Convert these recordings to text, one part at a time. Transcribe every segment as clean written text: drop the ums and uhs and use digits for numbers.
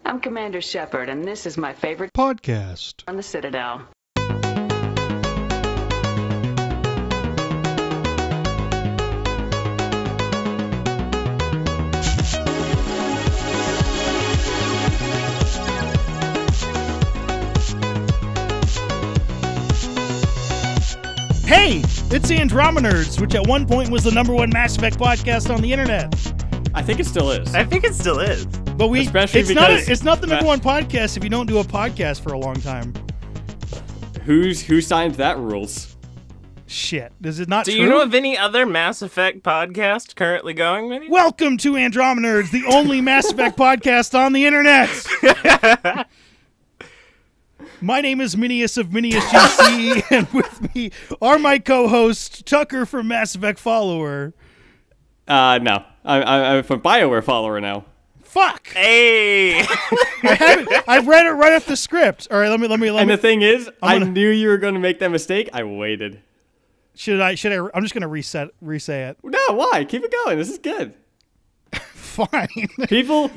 I'm Commander Shepard, and this is my favorite podcast on the Citadel. Hey, it's Andromenerds, which at one point was the #1 Mass Effect podcast on the internet. I think it still is. I think it still is. But Especially it's not the #1 podcast if you don't do a podcast for a long time. Who signed that rules? Shit, is it not Do true? you know of any other Mass Effect podcast currently going, Minius? Welcome to Andromenerds, the only Mass Effect podcast on the internet. My name is Minius of Minius GC, and with me are my co-host Tucker from Mass Effect Follower. No. I'm from BioWare Follower now. Fuck! Hey! I've read it right off the script. All right, let me. And the thing is, I knew you were going to make that mistake. I waited. Should I? I'm just gonna re-say it. No, why? Keep it going. This is good. Fine. People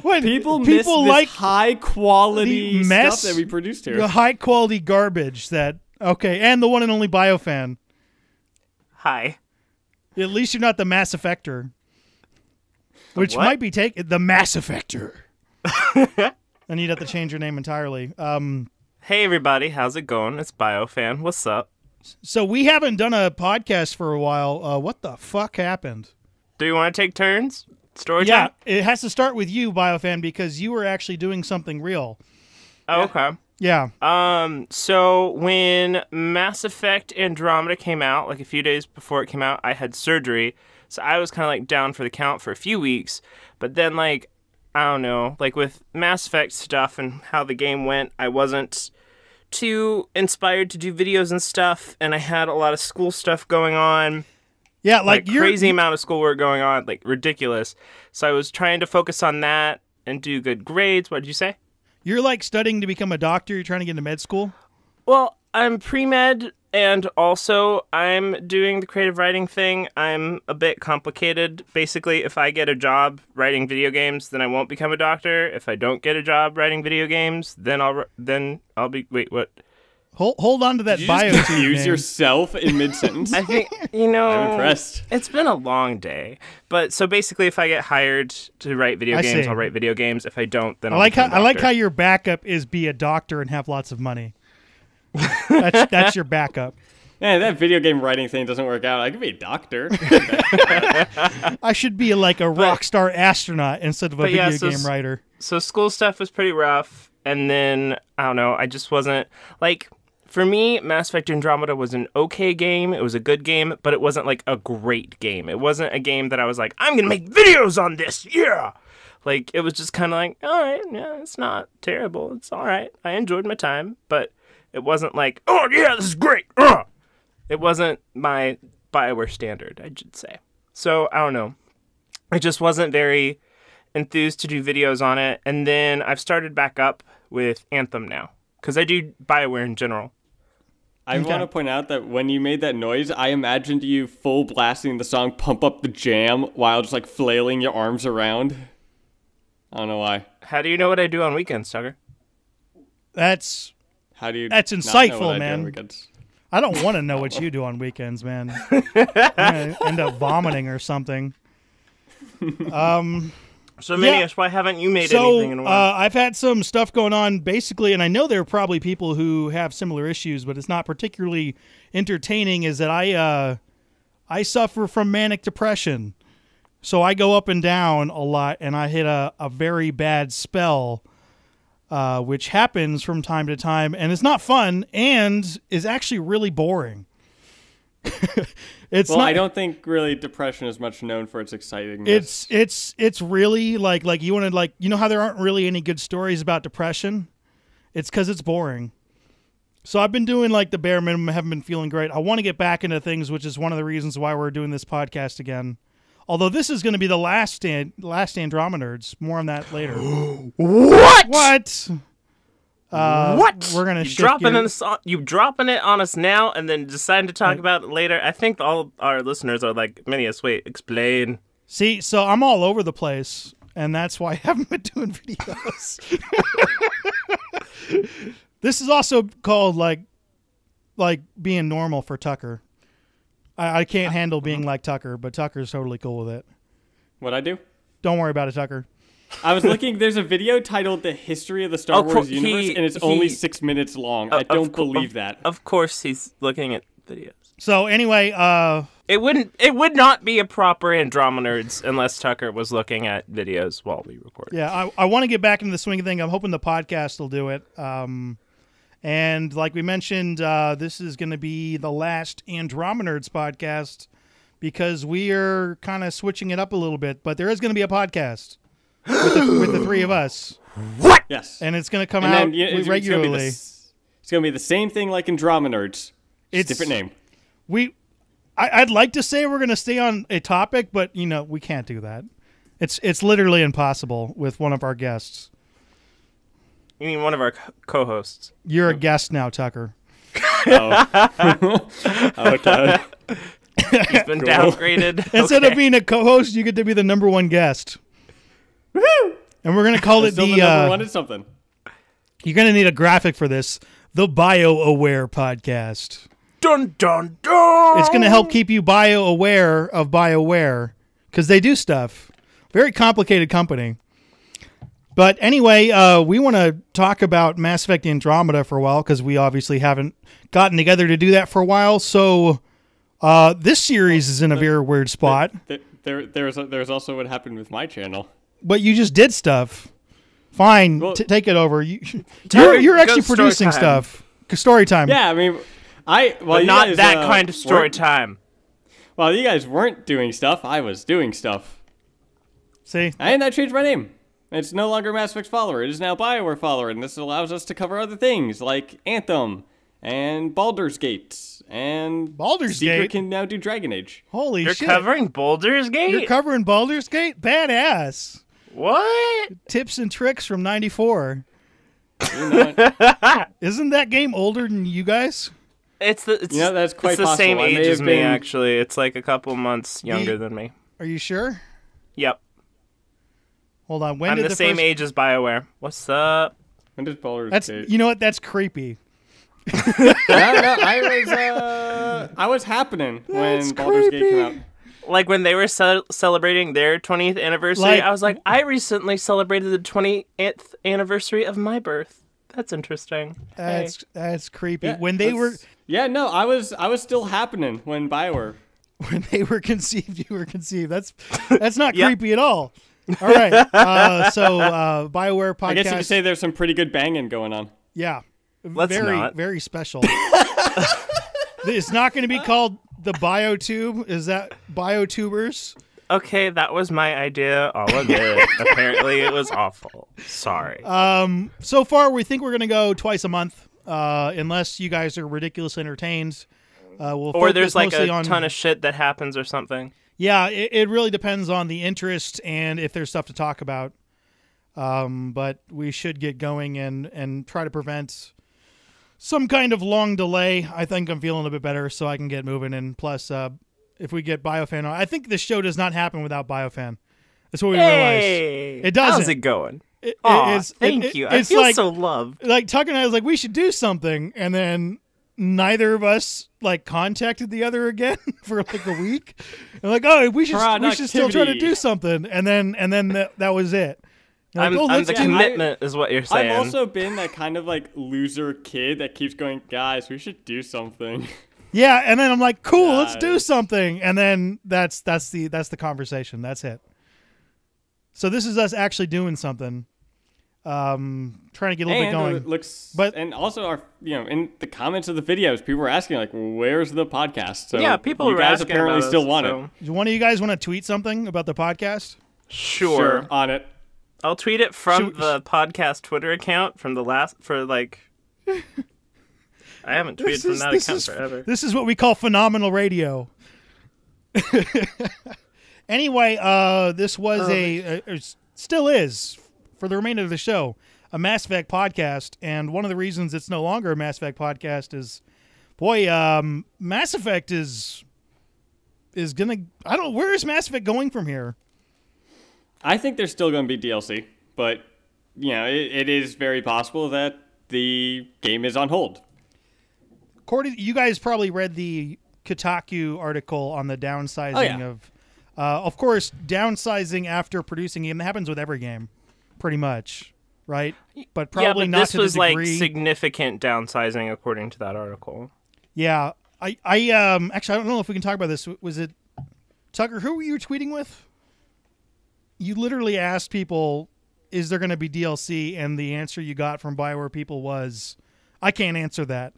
miss like this high quality mess, stuff that we produced here. The high quality garbage that and the one and only BioFan. Hi. At least you're not the Mass Effector. Which what? might be the Mass Effector. And you'd have to change your name entirely. Hey everybody, how's it going? It's BioFan. What's up? So we haven't done a podcast for a while. What the fuck happened? Do you want to take turns? Story Yeah, time? it has to start with you, BioFan, because you were actually doing something real. Oh, okay. Yeah. So when Mass Effect Andromeda came out, like a few days before it came out, I had surgery. So I was kind of like down for the count for a few weeks. But then like, I don't know, like with Mass Effect stuff and how the game went, I wasn't too inspired to do videos and stuff. And I had a lot of school stuff going on. Yeah, like crazy amount of schoolwork going on, like ridiculous. So I was trying to focus on that and do good grades. What did you say? You're like studying to become a doctor. You're trying to get into med school? Well, I'm pre-med, and also I'm doing the creative writing thing. I'm a bit complicated. Basically, if I get a job writing video games, then I won't become a doctor. If I don't get a job writing video games, then I'll be... Wait, what? Hold on to that bio. Did you use yourself in mid-sentence? I think, I'm impressed. It's been a long day. But so basically, if I get hired to write video games, I'll write video games. If I don't, then I like how your backup is be a doctor and have lots of money. That's your backup. Man, that video game writing thing doesn't work out. I could be a doctor. I should be like a rock star astronaut instead of a video game writer. So school stuff was pretty rough. And then, I don't know, I just wasn't like... For me, Mass Effect Andromeda was an okay game. It was a good game, but it wasn't like a great game. It wasn't a game that I was like, I'm going to make videos on this, yeah! Like, it was just kind of like, all right, yeah, it's not terrible. It's all right. I enjoyed my time, but it wasn't like, oh, yeah, this is great! It wasn't my BioWare standard, I should say. So, I don't know. I just wasn't very enthused to do videos on it, and then I've started back up with Anthem now, because I do BioWare in general. I want to point out that when you made that noise, I imagined you full blasting the song Pump Up the Jam while just like flailing your arms around. I don't know why. How do you know what I do on weekends, Tucker? That's insightful, man. I don't want to know what you do on weekends, man. I'm gonna end up vomiting or something. So, Minius, why haven't you made anything in a while? I've had some stuff going on, basically, and I know there are probably people who have similar issues, but it's not particularly entertaining, is that I suffer from manic depression. So I go up and down a lot, and I hit a very bad spell, which happens from time to time, and it's not fun, and is actually really boring. I don't think really depression is much known for its excitingness. It's really like you want to how there aren't really any good stories about depression. It's because it's boring. So I've been doing like the bare minimum. I haven't been feeling great. I want to get back into things, which is one of the reasons why we're doing this podcast again. Although this is going to be the last Andromenerds. More on that later. What? What? We're gonna you dropping it on us now, and then deciding to talk about it later. I think all our listeners are like, Minius, wait, explain. See, so I'm all over the place. and that's why I haven't been doing videos. This is also called like being normal for Tucker. I can't handle being like Tucker, but Tucker's totally cool with it. What'd I do? Don't worry about it, Tucker. I was looking, there's a video titled The History of the Star Wars Universe, and it's only 6 minutes long. I don't believe that. Of course he's looking at videos. So anyway, it would not be a proper Andromenerds unless Tucker was looking at videos while we record. Yeah, I want to get back into the swing thing. I'm hoping the podcast will do it. And like we mentioned, this is going to be the last Andromenerds podcast because we are kind of switching it up a little bit. But there is going to be a podcast with the three of us. What? Yes. And it's going to come out regularly. It's going to be the same thing like Andromenerds. It's a different name. I'd like to say we're going to stay on a topic, but we can't do that. It's literally impossible with one of our guests. You mean one of our co-hosts? You're a guest now, Tucker. Oh. Okay. He's been downgraded. Instead of being a co-host, you get to be the number one guest. Woohoo! And we're going to call it the number one is something. You're going to need a graphic for this. The BioWare podcast. Dun, dun, dun! It's going to help keep you bio-aware of BioWare because they do stuff. Very complicated company. But anyway, we want to talk about Mass Effect Andromeda for a while because we obviously haven't gotten together to do that for a while. So this series is in a very weird spot. There's also what happened with my channel. But you just did stuff. Fine, well, take it over. You're actually producing stuff. Story time. Yeah, I mean, but not guys, that kind of story time. Well, you guys weren't doing stuff. I was doing stuff. See? And I changed my name. It's no longer Mass Effect Follower. It is now BioWare Follower, and this allows us to cover other things like Anthem and Baldur's Gate. And Secret can now do Dragon Age. Holy shit. You're covering Baldur's Gate? You're covering Baldur's Gate? Badass. What? Tips and tricks from 94. Isn't that game older than you guys? That's quite it's the same age as me, actually. It's like a couple months younger than me. Are you sure? Yep. Hold on. I'm the same age as BioWare. What's up? When did Baldur's Gate? You know what? That's creepy. No, I was happening when Baldur's Gate came out. Like when they were celebrating their 20th anniversary, I was like, I recently celebrated the 20th anniversary of my birth. That's interesting. That's creepy. Yeah, when they were... Yeah, no, I was still happening when BioWare... When they were conceived, you were conceived. That's not creepy at all. All right. BioWare podcast... I guess you could say there's some pretty good banging going on. Yeah. Let's not. Very special. It's not going to be called the BioTube. Is that BioTubers? Okay, that was my idea. I'll admit. Apparently, it was awful. Sorry. So far, we think we're going to go twice a month, unless you guys are ridiculously entertained. Or there's like a ton of shit that happens or something. Yeah, it really depends on the interest and if there's stuff to talk about. But we should get going and try to prevent some kind of long delay. I think I'm feeling a bit better, so I can get moving. And plus, if we get BioFan on, I think this show does not happen without BioFan. That's what we realized. It doesn't. How's it going? Thank you. I feel so loved. Like Tucker and I was like, we should do something, and then neither of us contacted the other again for like a week. And like, oh, we should still try to do something, and then that was it. Like, the commitment is what you're saying. I've also been that kind of loser kid that keeps going, guys, we should do something. Yeah, and then I'm like, cool, let's do something, and then that's the conversation. That's it. So this is us actually doing something, trying to get a little bit going. And also our in the comments of the videos, people were asking where's the podcast? So yeah, people you were guys asking apparently about still us, want so. it. Do one of you guys want to tweet something about the podcast? Sure, on it. I'll tweet it from the podcast Twitter account from the last I haven't tweeted from that account forever. This is what we call phenomenal radio. Anyway, this was still is, for the remainder of the show, a Mass Effect podcast. And one of the reasons it's no longer a Mass Effect podcast is, Mass Effect is going to... where is Mass Effect going from here? I think there's still going to be DLC, but it is very possible that the game is on hold. You guys probably read the Kotaku article on the downsizing of course, downsizing after producing a game. That happens with every game, pretry much, right? But probably not to the degree. This was like significant downsizing according to that article. Yeah, I actually I don't know if we can talk about this. Was it Tucker? Who were you tweeting with? You literally asked people, "Is there going to be DLC?" And the answer you got from BioWare people was, "I can't answer that."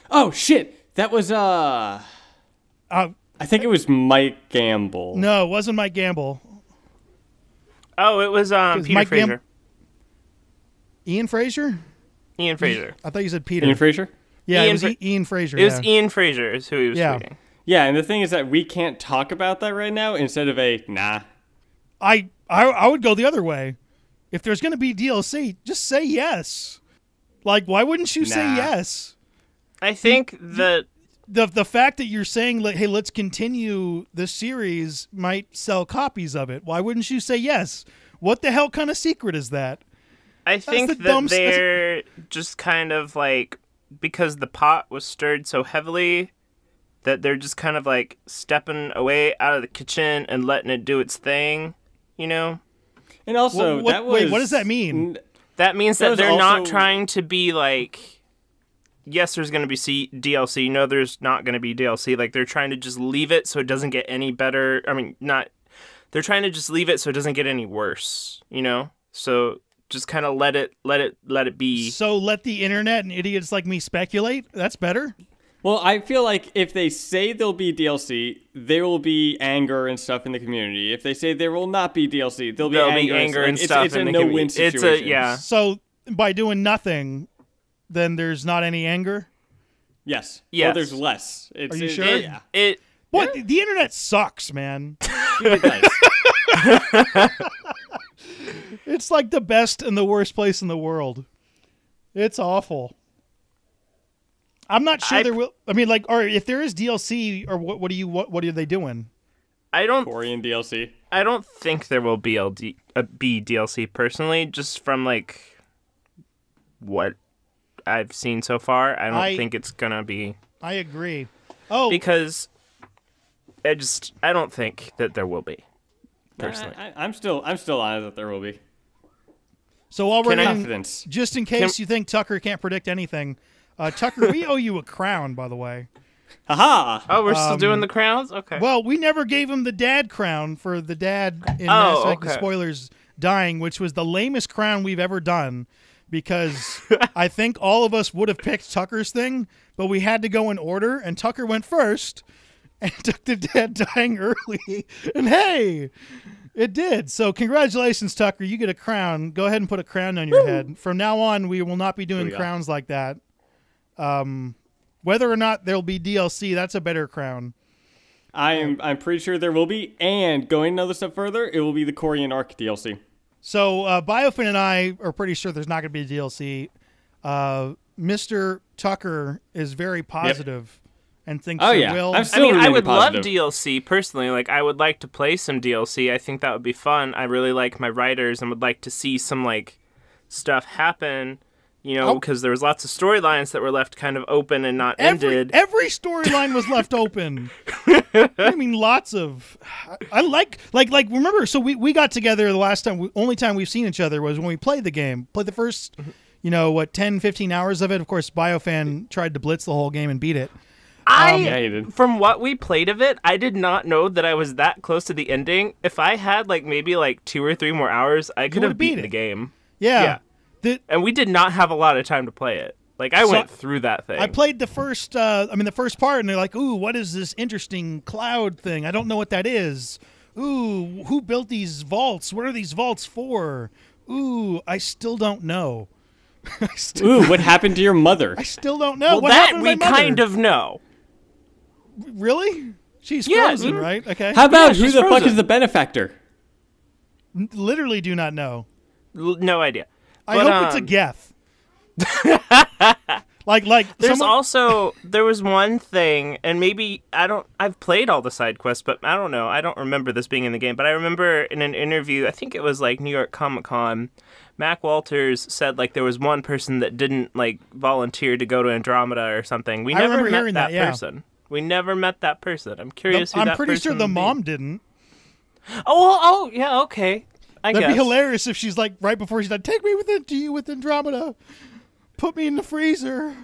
Oh shit! That was I think it was Mike Gamble. No, it wasn't Mike Gamble. Oh, it was Peter Fraser. Ian Fraser? Ian Fraser. I thought you said Peter. Ian Fraser? Yeah, it was Ian Fraser. It was Ian Fraser is who he was tweeting. Yeah, and the thing is that we can't talk about that right now instead of a nah. I would go the other way. If there's going to be DLC, just say yes. Like, why wouldn't you say yes? I think that the fact that you're saying, like, hey, let's continue the series might sell copies of it. Why wouldn't you say yes? What the hell kind of secret is that? I think that they're just kind of like, because the pot was stirred so heavily, that they're just kind of like stepping away out of the kitchen and letting it do its thing, you know? And also, wait, what does that mean? That means that they're not trying to be like, yes, there's going to be DLC. No, there's not going to be DLC. Like, they're trying to just leave it so it doesn't get any better. I mean, they're trying to just leave it so it doesn't get any worse, you know? So just kind of let it be. So let the internet and idiots like me speculate? That's better? Well, I feel like if they say there'll be DLC, there will be anger and stuff in the community. If they say there will not be DLC, there'll be anger and stuff. It's a no-win situation. So by doing nothing, then there's not any anger? Yes. Well, there's less. Are you sure? The internet sucks, man. It does. It's like the best and the worst place in the world. It's awful. I'm not sure there will. I mean, like, or if there is DLC, or what are they doing? Korean DLC. I don't think there will be DLC personally. Just from like what I've seen so far, I don't think it's gonna be. I agree. Because I don't think that there will be. Personally, I'm still on it that there will be. So while we're just in case you think Tucker can't predict anything. Tucker, we owe you a crown, by the way. Haha! Oh, we're still doing the crowns? Okay. Well, we never gave him the dad crown for the dad in Mass Effect Spoilers dying, which was the lamest crown we've ever done, because I think all of us would have picked Tucker's thing, but we had to go in order, and Tucker went first and took the dad dying early. And hey, it did. So congratulations, Tucker. You get a crown. Go ahead and put a crown on your head. From now on, we will not be doing crowns like that. Whether or not there'll be DLC, that's a better crown. I'm pretty sure there will be, and going another step further, it will be the Korean Arc DLC. So BioFan and I are pretty sure there's not going to be a DLC. Mr. Tucker is very positive and thinks there will. I would love DLC personally. Like, I would like to play some DLC. I think that would be fun. I really like my writers and would like to see some like stuff happen. You know, because there was lots of storylines that were left kind of open and not ended. Every storyline was left open. I mean, lots of. I like. Remember, so we got together the last time. Only time we've seen each other was when we played the game. Played the first, 10, 15 hours of it. Of course, BioFan tried to blitz the whole game and beat it. From what we played of it, I did not know that I was that close to the ending. If I had maybe 2 or 3 more hours, I could have beaten the game. Yeah. And we did not have a lot of time to play it. I went through that thing. I played the first part, and they're like, ooh, what is this interesting cloud thing? I don't know what that is. Ooh, who built these vaults? What are these vaults for? Ooh, I still don't know. Ooh, what happened to your mother? I still don't know. Well, what happened to my mother? Kind of know. Really? She's frozen, right? Okay. How about who the fuck is the benefactor? Literally do not know. No idea. I hope it's a Geth. There's also there was one thing, and maybe I've played all the side quests, but I don't know. I don't remember this being in the game, but I remember in an interview, I think it was like New York Comic Con, Mac Walters said like there was one person that didn't like volunteer to go to Andromeda or something. We never met that person. We never met that person. I'm curious who that person I'm pretty sure the would be. mom didn't. Oh, yeah, okay. That'd be hilarious if she's like right before she's like, take me with Andromeda. Put me in the freezer.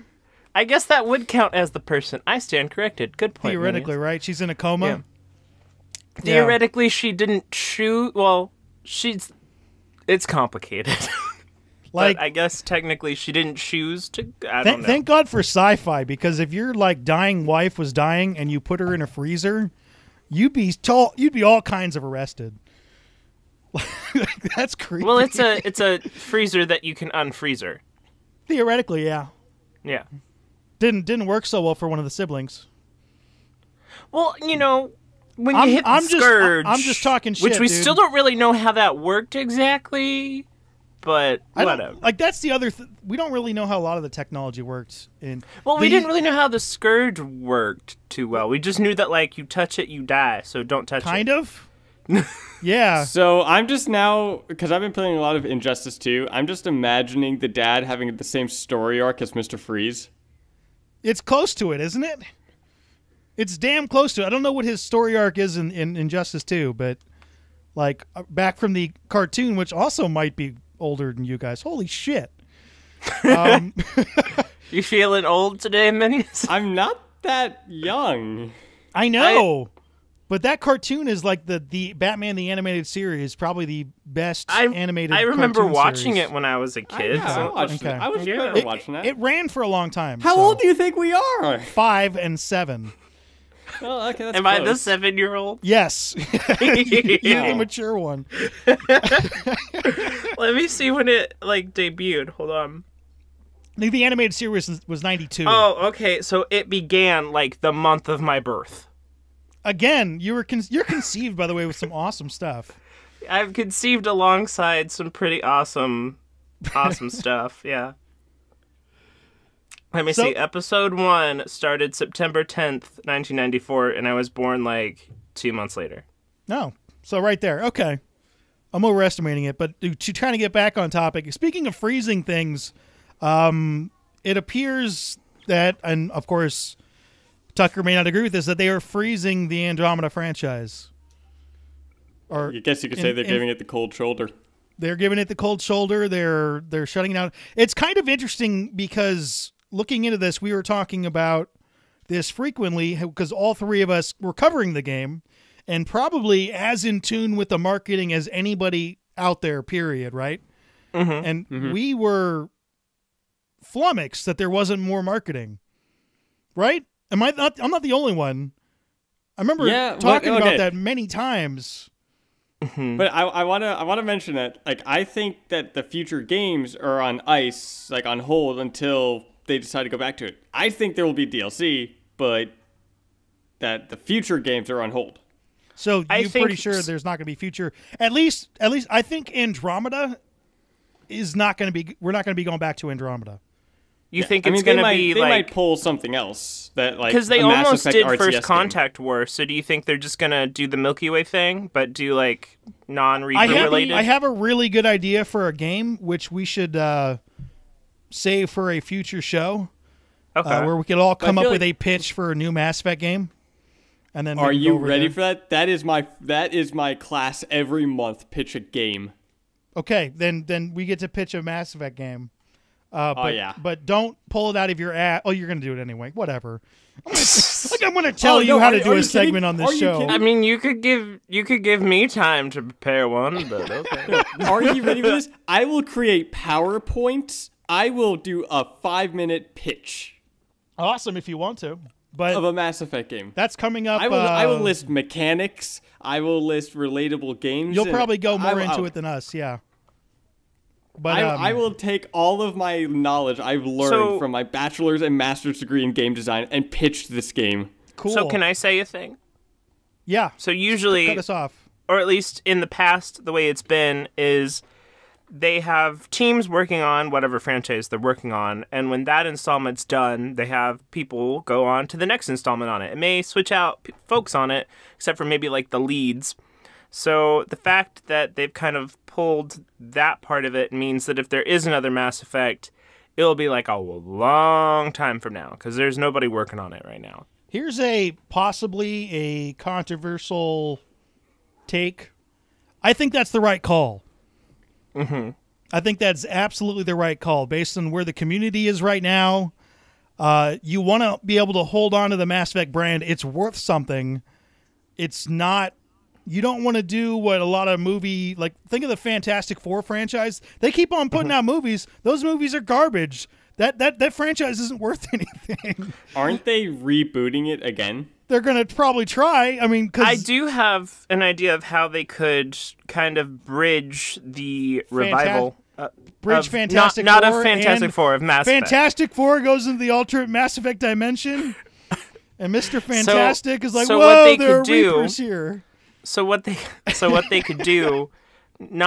I guess that would count as the person. I stand corrected. Good point. Theoretically, Minius. Right? She's in a coma. Yeah. Theoretically, she didn't shoot. Well, it's complicated. Like, but I guess technically she didn't choose to. I don't know. Thank God for sci-fi, because if your like dying wife was dying and you put her in a freezer, you'd be all kinds of arrested. That's creepy. Well, it's a freezer that you can unfreeze her. Theoretically, yeah. Yeah. Didn't work so well for one of the siblings. Well, you know, when you hit the scourge, I'm just talking shit, which we dude. still don't really know how that worked exactly, but whatever. Like that's the other. We don't really know how a lot of the technology works. We didn't really know how the scourge worked too well. We just knew that like you touch it, you die. So don't touch it. Kind of. Yeah. So I'm just now, because I've been playing a lot of Injustice 2, I'm just imagining the dad having the same story arc as Mr. Freeze. It's close to it, isn't it? It's damn close to it. I don't know what his story arc is in Injustice 2, but like back from the cartoon, which also might be older than you guys. Holy shit. You feeling old today, Minius? I'm not that young. I know. But that cartoon is like the Batman the Animated Series, probably the best animated I remember watching series. it when I was a kid. I was watching that. It ran for a long time. How old do you think we are? 5 and 7. Oh, okay, that's Am close. I the 7-year-old? Yes. You're the mature one. Let me see when it like debuted. Hold on. I think the animated series was 92. Oh, okay. So it began like the month of my birth. Again, you're conceived, by the way, with some awesome stuff. I've conceived alongside some pretty awesome stuff. Yeah. Let me see. Episode 1 started September 10th, 1994, and I was born like 2 months later. Oh, so right there. Okay. I'm overestimating it, but to trying to get back on topic, speaking of freezing things, it appears that, and of course, Tucker may not agree with this, that they are freezing the Andromeda franchise. Or I guess you could say they're giving it the cold shoulder. They're giving it the cold shoulder. They're shutting it down. It's kind of interesting because looking into this, we were talking about this frequently because all three of us were covering the game and probably as in tune with the marketing as anybody out there, period, right? Mm-hmm. And we were flummoxed that there wasn't more marketing, right? I'm not the only one. I remember talking about that many times. But I wanna mention that I think that the future games are on ice, like on hold until they decide to go back to it. I think there will be DLC, but that the future games are on hold. So you're pretty sure there's not going to be future. At least I think Andromeda is not going to be. We're not going to be going back to Andromeda. You think it's going to be they like... might pull something else that like because they Mass almost Effect did RTS First Contact game. War. So do you think they're just going to do the Milky Way thing, but do like non-Reaper related? I have a really good idea for a game which we should save for a future show. Okay, where we could all come up with a pitch for a new Mass Effect game. And then are you ready for that? That is my class every month. Pitch a game. Okay, then we get to pitch a Mass Effect game. Yeah. But don't pull it out of your ass. Oh, you're going to do it anyway. Whatever. I'm going to tell you how to do a segment on this show. I mean, you could give me time to prepare one, but okay. Are you ready for this? I will create PowerPoints. I will do a 5-minute pitch. Awesome if you want to. But of a Mass Effect game. That's coming up. I will list mechanics. I will list relatable games. You'll probably go more into it than us, yeah. But I will take all of my knowledge I've learned from my bachelor's and master's degree in game design and pitch this game. Cool. So can I say a thing? Yeah. So usually, cut us off. Or at least in the past, the way it's been is they have teams working on whatever franchise they're working on, and when that installment's done, they have people go on to the next installment on it. It may switch out folks on it, except for maybe like the leads. So the fact that they've kind of pulled that part of it means that if there is another Mass Effect, it'll be like a long time from now, because there's nobody working on it right now. Here's possibly a controversial take. I think that's the right call. Mm-hmm. I think that's absolutely the right call based on where the community is right now. You want to be able to hold on to the Mass Effect brand. It's worth something. It's not. You don't want to do what a lot of think of the Fantastic Four franchise. They keep on putting out movies. Those movies are garbage. That franchise isn't worth anything. Aren't they rebooting it again? They're going to probably try. I mean, I do have an idea of how they could kind of bridge the revival. Fantastic Four. Not of Fantastic Four, of Mass Effect. Fantastic Four goes into the alternate Mass Effect dimension, and Mr. Fantastic is like, whoa, there are Reapers here. So what they could do, I'm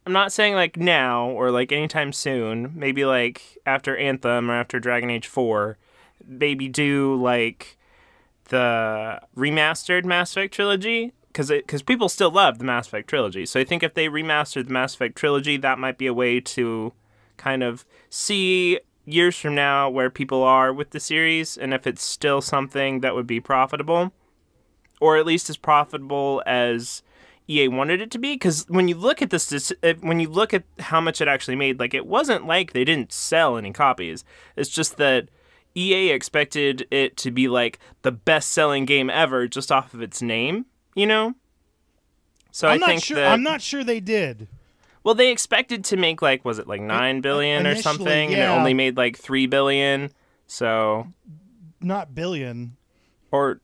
not saying like now or like anytime soon, maybe like after Anthem or after Dragon Age 4, maybe do like the remastered Mass Effect trilogy, because people still love the Mass Effect trilogy. So I think if they remastered the Mass Effect trilogy, that might be a way to kind of see years from now where people are with the series, and if it's still something that would be profitable, or at least as profitable as EA wanted it to be. Because when you look at this, when you look at how much it actually made, like, it wasn't like they didn't sell any copies. It's just that EA expected it to be like the best-selling game ever just off of its name, you know? So I'm not sure they did. Well, they expected to make like, was it like $9 billion or something? Yeah. And it only made like $3 billion. So not billion. Or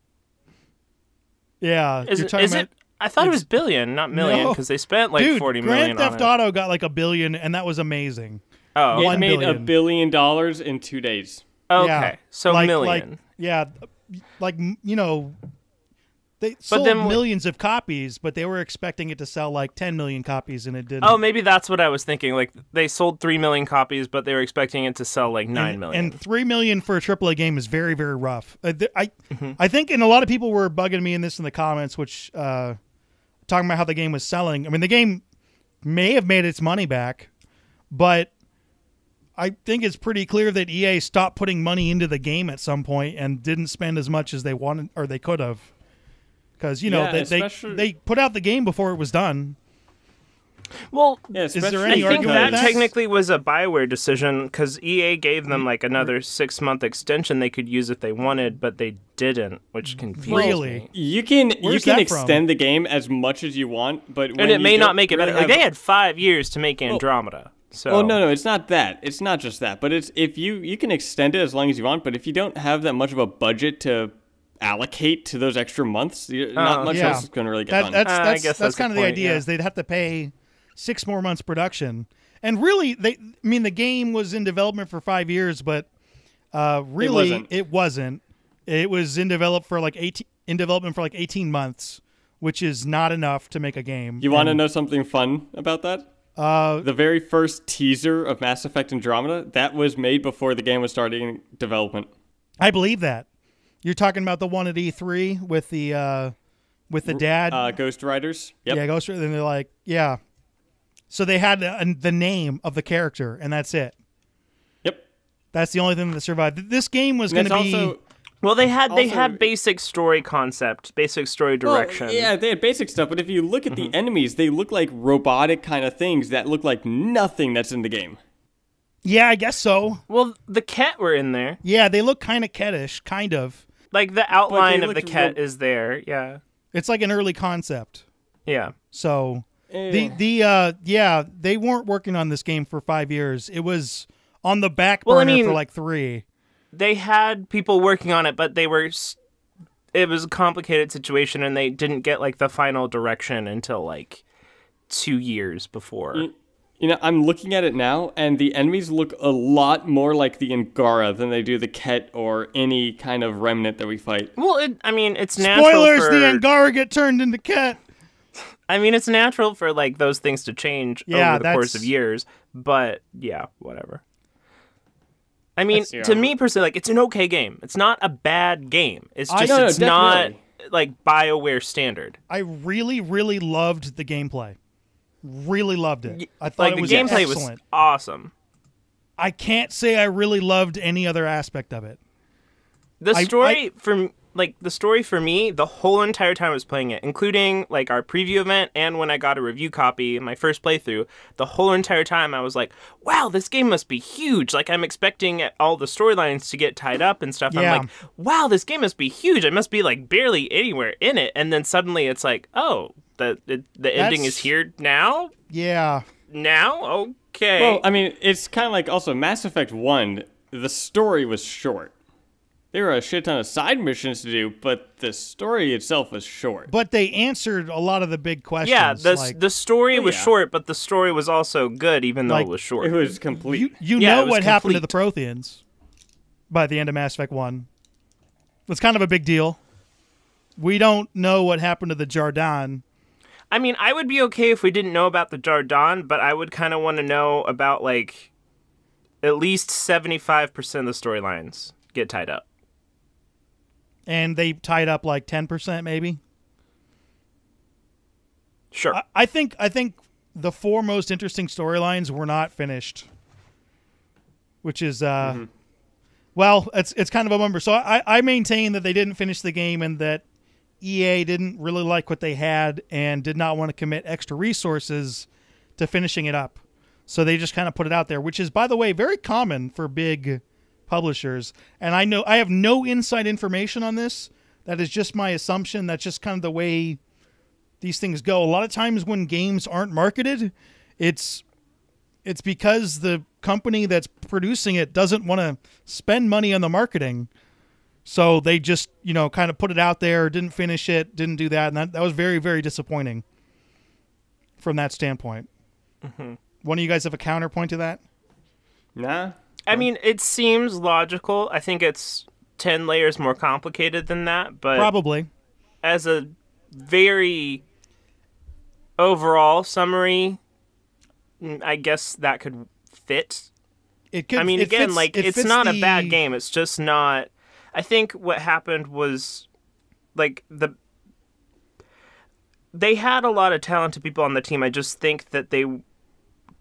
yeah, is it? I thought it was billion, not million, because they spent like $40 million Grand Theft Auto got like $1 billion, and that was amazing. Oh, it made $1 billion in 2 days. Okay, yeah, so million. They sold millions of copies, but they were expecting it to sell like 10 million copies, and it didn't. Oh, maybe that's what I was thinking. Like, they sold 3 million copies, but they were expecting it to sell like 9 million. And 3 million for a AAA game is very, very rough. I think, and a lot of people were bugging me in the comments, which talking about how the game was selling. I mean, the game may have made its money back, but I think it's pretty clear that EA stopped putting money into the game at some point and didn't spend as much as they wanted or they could have. Because, they put out the game before it was done. Well, is there any I think argument that technically was a BioWare decision, because EA gave them like another 6-month extension they could use if they wanted, but they didn't, which confused me. You can extend the game as much as you want, but and it may not make it better. Like, they had 5 years to make Andromeda. So. Oh no, it's not that. It's not just that. But it's if you can extend it as long as you want, but if you don't have that much of a budget to allocate to those extra months, not much else is going to really get done. That's kind of the idea. Is they'd have to pay 6 more months production, and really, the game was in development for 5 years, but really, it wasn't. It was in development for like 18 months, which is not enough to make a game. You want to know something fun about that? The very first teaser of Mass Effect Andromeda, that was made before the game was starting development. I believe that. You're talking about the one at E3 with the dad? Ghost Riders. Yep. Yeah, Ghost Riders. And they're like, yeah. So they had the name of the character, and that's it. Yep. That's the only thing that survived. This game was going to be... Well, they had basic story concept, basic story direction. Well, yeah, they had basic stuff, but if you look at the enemies, they look like robotic kind of things that look like nothing that's in the game. Yeah, I guess so. Well, the Ket were in there. Yeah, they look kind of Ketish, kind of. Like, the outline of the Ket is there, yeah. It's like an early concept. Yeah. So, they weren't working on this game for 5 years. It was on the back burner for like 3. They had people working on it, but it was a complicated situation, and they didn't get like the final direction until like 2 years before. I'm looking at it now, and the enemies look a lot more like the Angara than they do the Ket or any kind of remnant that we fight. Well, it's natural. Spoilers: the Angara get turned into Ket. I mean, it's natural for like those things to change over the course of years, but yeah, whatever. I mean, to me personally, like, it's an okay game. It's not a bad game. It's just it's not like BioWare standard. I really, really loved the gameplay. Really loved it. I thought it was the gameplay excellent. Was awesome. I can't say I really loved any other aspect of it. The story for me, the whole entire time I was playing it, including like our preview event and when I got a review copy in my first playthrough, the whole entire time I was like, wow, this game must be huge. Like, I'm expecting all the storylines to get tied up and stuff. Yeah. I'm like, wow, this game must be huge. I must be like barely anywhere in it. And then suddenly it's like, oh, the ending is here now? Yeah. Now? Okay. Well, I mean, it's kind of like also Mass Effect 1, the story was short. There were a shit ton of side missions to do, but the story itself was short. But they answered a lot of the big questions. Yeah, the story was short, but the story was also good, even though it was short. It was complete. You know what happened to the Protheans by the end of Mass Effect 1. It's kind of a big deal. We don't know what happened to the Jardin. I mean, I would be okay if we didn't know about the Jardin, but I would kind of want to know about, like, at least 75% of the storylines get tied up. And they tied up like 10%, maybe. Sure. I think the 4 most interesting storylines were not finished, which is well, it's kind of a bummer. So I maintain that they didn't finish the game and that EA didn't really like what they had and did not want to commit extra resources to finishing it up. So they just kind of put it out there, which is, by the way, very common for big publishers. And I have no inside information on this. That is just my assumption. That's just kind of the way these things go. A lot of times when games aren't marketed, it's because the company that's producing it doesn't want to spend money on the marketing. So they just, kind of put it out there, didn't finish it, didn't do that. And that was very, very disappointing from that standpoint. Mm-hmm. One of you guys have a counterpoint to that? Nah. I mean, it seems logical. I think it's 10 layers more complicated than that, but probably as a very overall summary, I guess that could fit. It could. I mean, again, it's not a bad game. It's just not. I think what happened was, like, they had a lot of talented people on the team. I just think that they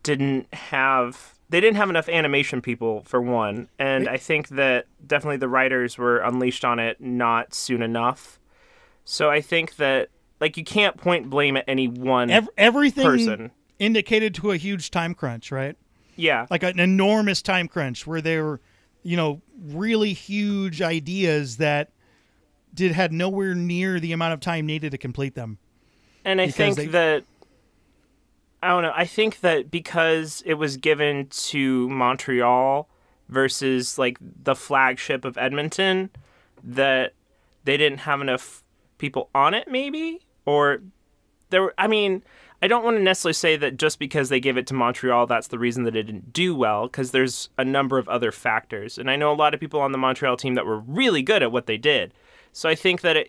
didn't have enough animation people, for one, and I think that definitely the writers were unleashed on it not soon enough. So I think that, like, you can't point blame at any one everything person. Indicated to a huge time crunch, right? Yeah. Like an enormous time crunch where there were, really huge ideas that had nowhere near the amount of time needed to complete them. And I think that because it was given to Montreal versus, like, the flagship of Edmonton, that they didn't have enough people on it, maybe? Or I don't want to necessarily say that just because they gave it to Montreal, that's the reason that it didn't do well, because there's a number of other factors. And I know a lot of people on the Montreal team that were really good at what they did. So I think that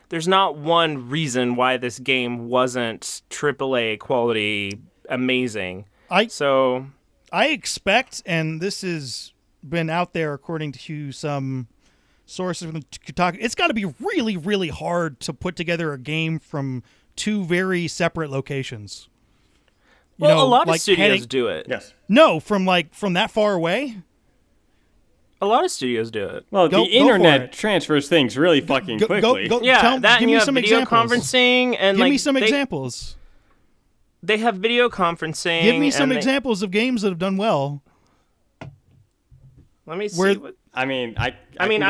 there's not one reason why this game wasn't AAA quality amazing. I expect, and this has been out there according to some sources from Kotaku, it's got to be really, really hard to put together a game from 2 very separate locations. A lot of studios do it. Yes. No, from that far away? A lot of studios do it. Well, the internet transfers things really fucking quickly. Give me some video conferencing and give me some examples. They have video conferencing. Give me some examples of games that have done well. Let me see. I'm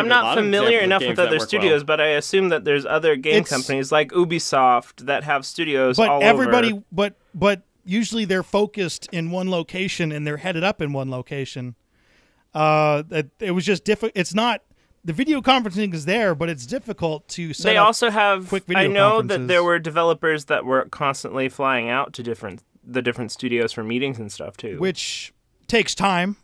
not familiar enough with other studios, but I assume that there's other game companies like Ubisoft that have studios all over. But usually they're focused in one location and they're headed up in one location. It was just difficult. It's not, the video conferencing is there, but it's difficult to set up. They also have quick video I know conferences. That there were developers that were constantly flying out to the different studios for meetings and stuff too, which takes time.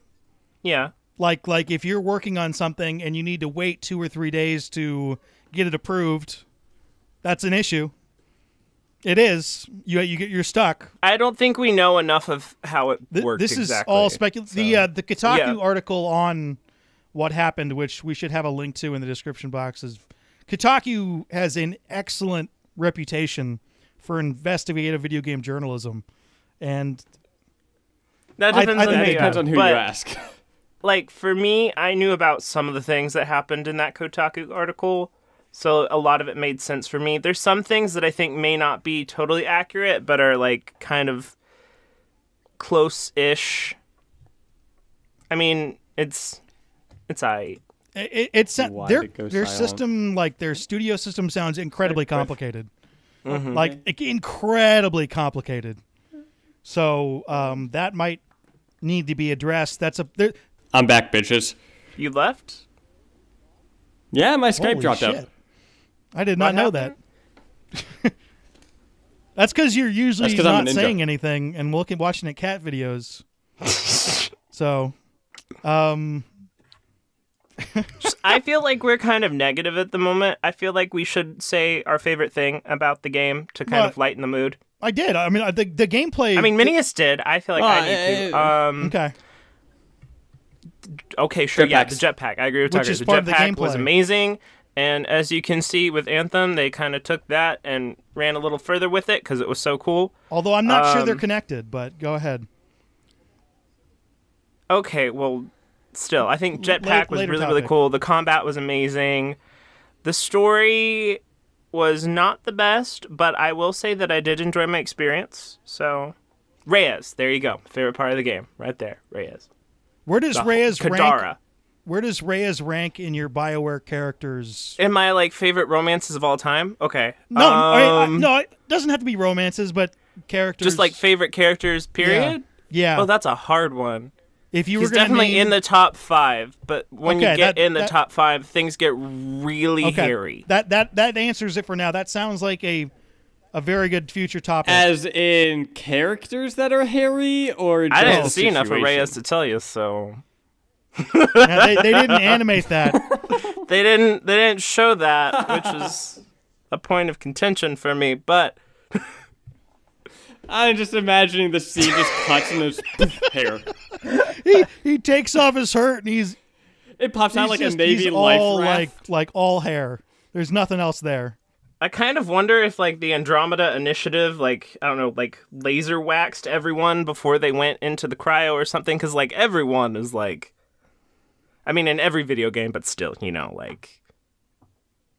Yeah. Like if you're working on something and you need to wait 2 or 3 days to get it approved, that's an issue. It is. You're stuck. I don't think we know enough of how it works. This exactly. is all speculation. The Kotaku article on what happened, which we should have a link to in the description box, is Kotaku has an excellent reputation for investigative video game journalism, and that depends on who you ask. Like, for me, I knew about some of the things that happened in that Kotaku article, so a lot of it made sense for me. There's some things that I think may not be totally accurate, but are, like, kind of close-ish. I mean, it's aight. Their system, like, their studio system sounds incredibly complicated. Mm-hmm. Like, incredibly complicated. So, that might need to be addressed. I'm back, bitches. You left? Yeah, my Skype dropped out. I did not know that. That's because you're usually not saying anything and watching at cat videos. So, I feel like we're kind of negative at the moment. I feel like we should say our favorite thing about the game to kind of lighten the mood. I did. I mean, the gameplay... I mean, Minius did. I feel like I need to. Okay. Okay, sure. Jetpacks. Yeah, the jetpack. I agree with Tucker. Which is The part of the jetpack gameplay. was amazing. And as you can see with Anthem, they kind of took that and ran a little further with it because it was so cool. Although I'm not sure they're connected, but go ahead. Okay, well, still, I think jetpack was really cool. The combat was amazing. The story was not the best, but I will say that I did enjoy my experience. So, Reyes, there you go. Favorite part of the game, right there, Reyes. Where does Reyes Kadara. rank? Where does Reyes rank in your BioWare characters? In my favorite romances of all time? Okay. No, it doesn't have to be romances, but characters. Just favorite characters, period? Yeah. Oh, that's a hard one. If you He's were gonna definitely name... in the top 5, but when you get in the top 5, things get really okay. hairy. That answers it for now. That sounds like a very good future topic. As in characters that are hairy, or just I didn't see enough of situation? Reyes to tell you, so Yeah, they didn't animate that. they didn't show that, which is a point of contention for me. But I'm just imagining the scene just cuts in his hair. He takes off his shirt and it pops out like a Navy he's life all raft. like all hair. There's nothing else there. I kind of wonder if the Andromeda initiative, I don't know, laser waxed everyone before they went into the cryo or something, because everyone is I mean, in every video game, but still,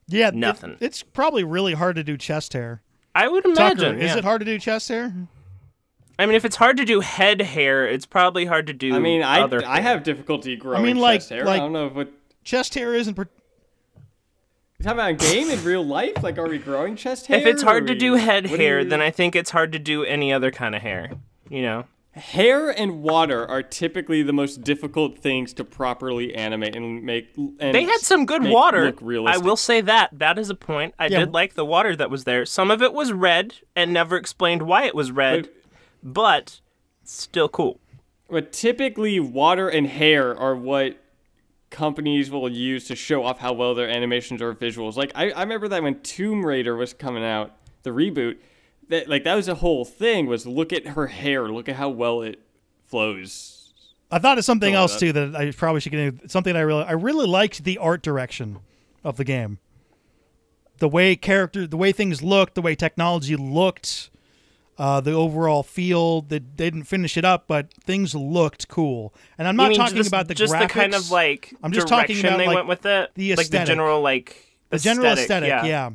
yeah, nothing. It's probably really hard to do chest hair. I would imagine. Tucker, is it hard to do chest hair? I mean, if it's hard to do head hair, it's probably hard to do. I mean, other I have difficulty growing chest hair. I don't know if chest hair isn't. You talking about a game in real life? Are we growing chest hair? If it's hard to do head hair, then I think it's hard to do any other kind of hair. You know, hair and water are typically the most difficult things to properly animate and make. And they had some good water. Look realistic. I will say that. That is a point. I did like the water that was there. Some of it was red and never explained why it was red, but still cool. But typically, water and hair are what companies will use to show off how well their animations or visuals. I remember that when Tomb Raider was coming out, the reboot, that was a whole thing, was look at her hair, look at how well it flows. I thought of something else too that I probably should get into. Something I really liked the art direction of the game. The way things looked, the way technology looked, the overall feel. They didn't finish it up, but things looked cool. And I'm not talking about the just graphics. The kind of I'm just talking about they went with it. The aesthetic. The general aesthetic. Yeah.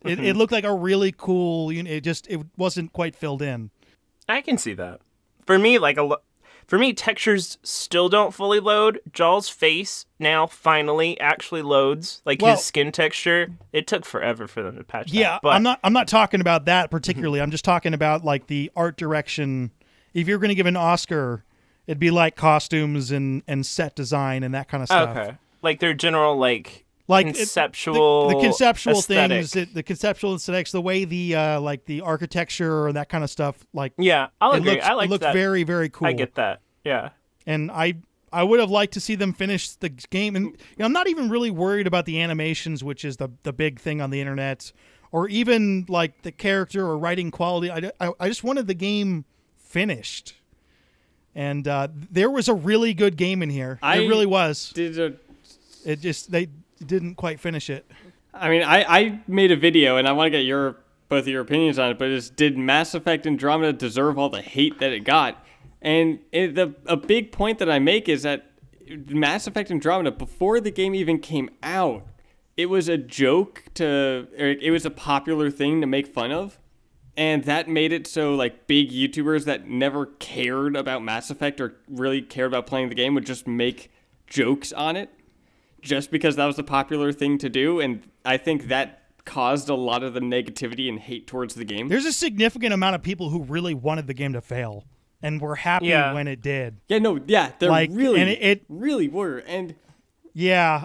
Mm-hmm. It looked like a really cool. It wasn't quite filled in. I can see that. For me, textures still don't fully load. Jaw's face now finally actually loads. His skin texture. It took forever for them to patch that. Yeah, but I'm not talking about that particularly. I'm just talking about the art direction. If you're going to give an Oscar, it'd be costumes and set design and that kind of stuff. Okay. Their general conceptual the conceptual aesthetic. things, the conceptual aesthetics, the way the architecture or that kind of stuff. Yeah, I'll agree. I like that. It looks very, very cool. I get that. Yeah, and I would have liked to see them finish the game. And I'm not even really worried about the animations, which is the big thing on the internet, or even like the character or writing quality. I just wanted the game finished. And there was a really good game in here. It really was. They didn't quite finish it. I mean, I made a video, and I want to get both of your opinions on it, but did Mass Effect Andromeda deserve all the hate that it got? And a big point that I make is that Mass Effect Andromeda, before the game even came out, it was a joke it was a popular thing to make fun of. And that made it so, like, big YouTubers that never cared about Mass Effect or really cared about playing the game would just make jokes on it just because that was the popular thing to do. And I think that caused a lot of the negativity and hate towards the game. There's a significant amount of people who really wanted the game to fail and were happy when it did. Yeah, no, yeah, there really were. And yeah,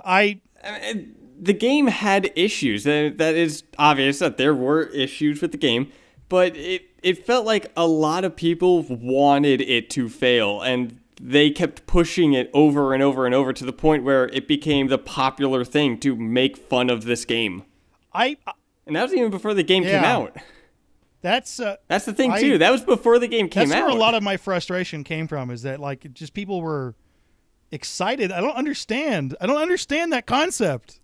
the game had issues. That is obvious that there were issues with the game. But it felt like a lot of people wanted it to fail, and they kept pushing it over and over and over to the point where it became the popular thing to make fun of this game. And that was even before the game came out. That's the thing, too. That was before the game came out. That's where a lot of my frustration came from, is that like just people were excited. I don't understand that concept.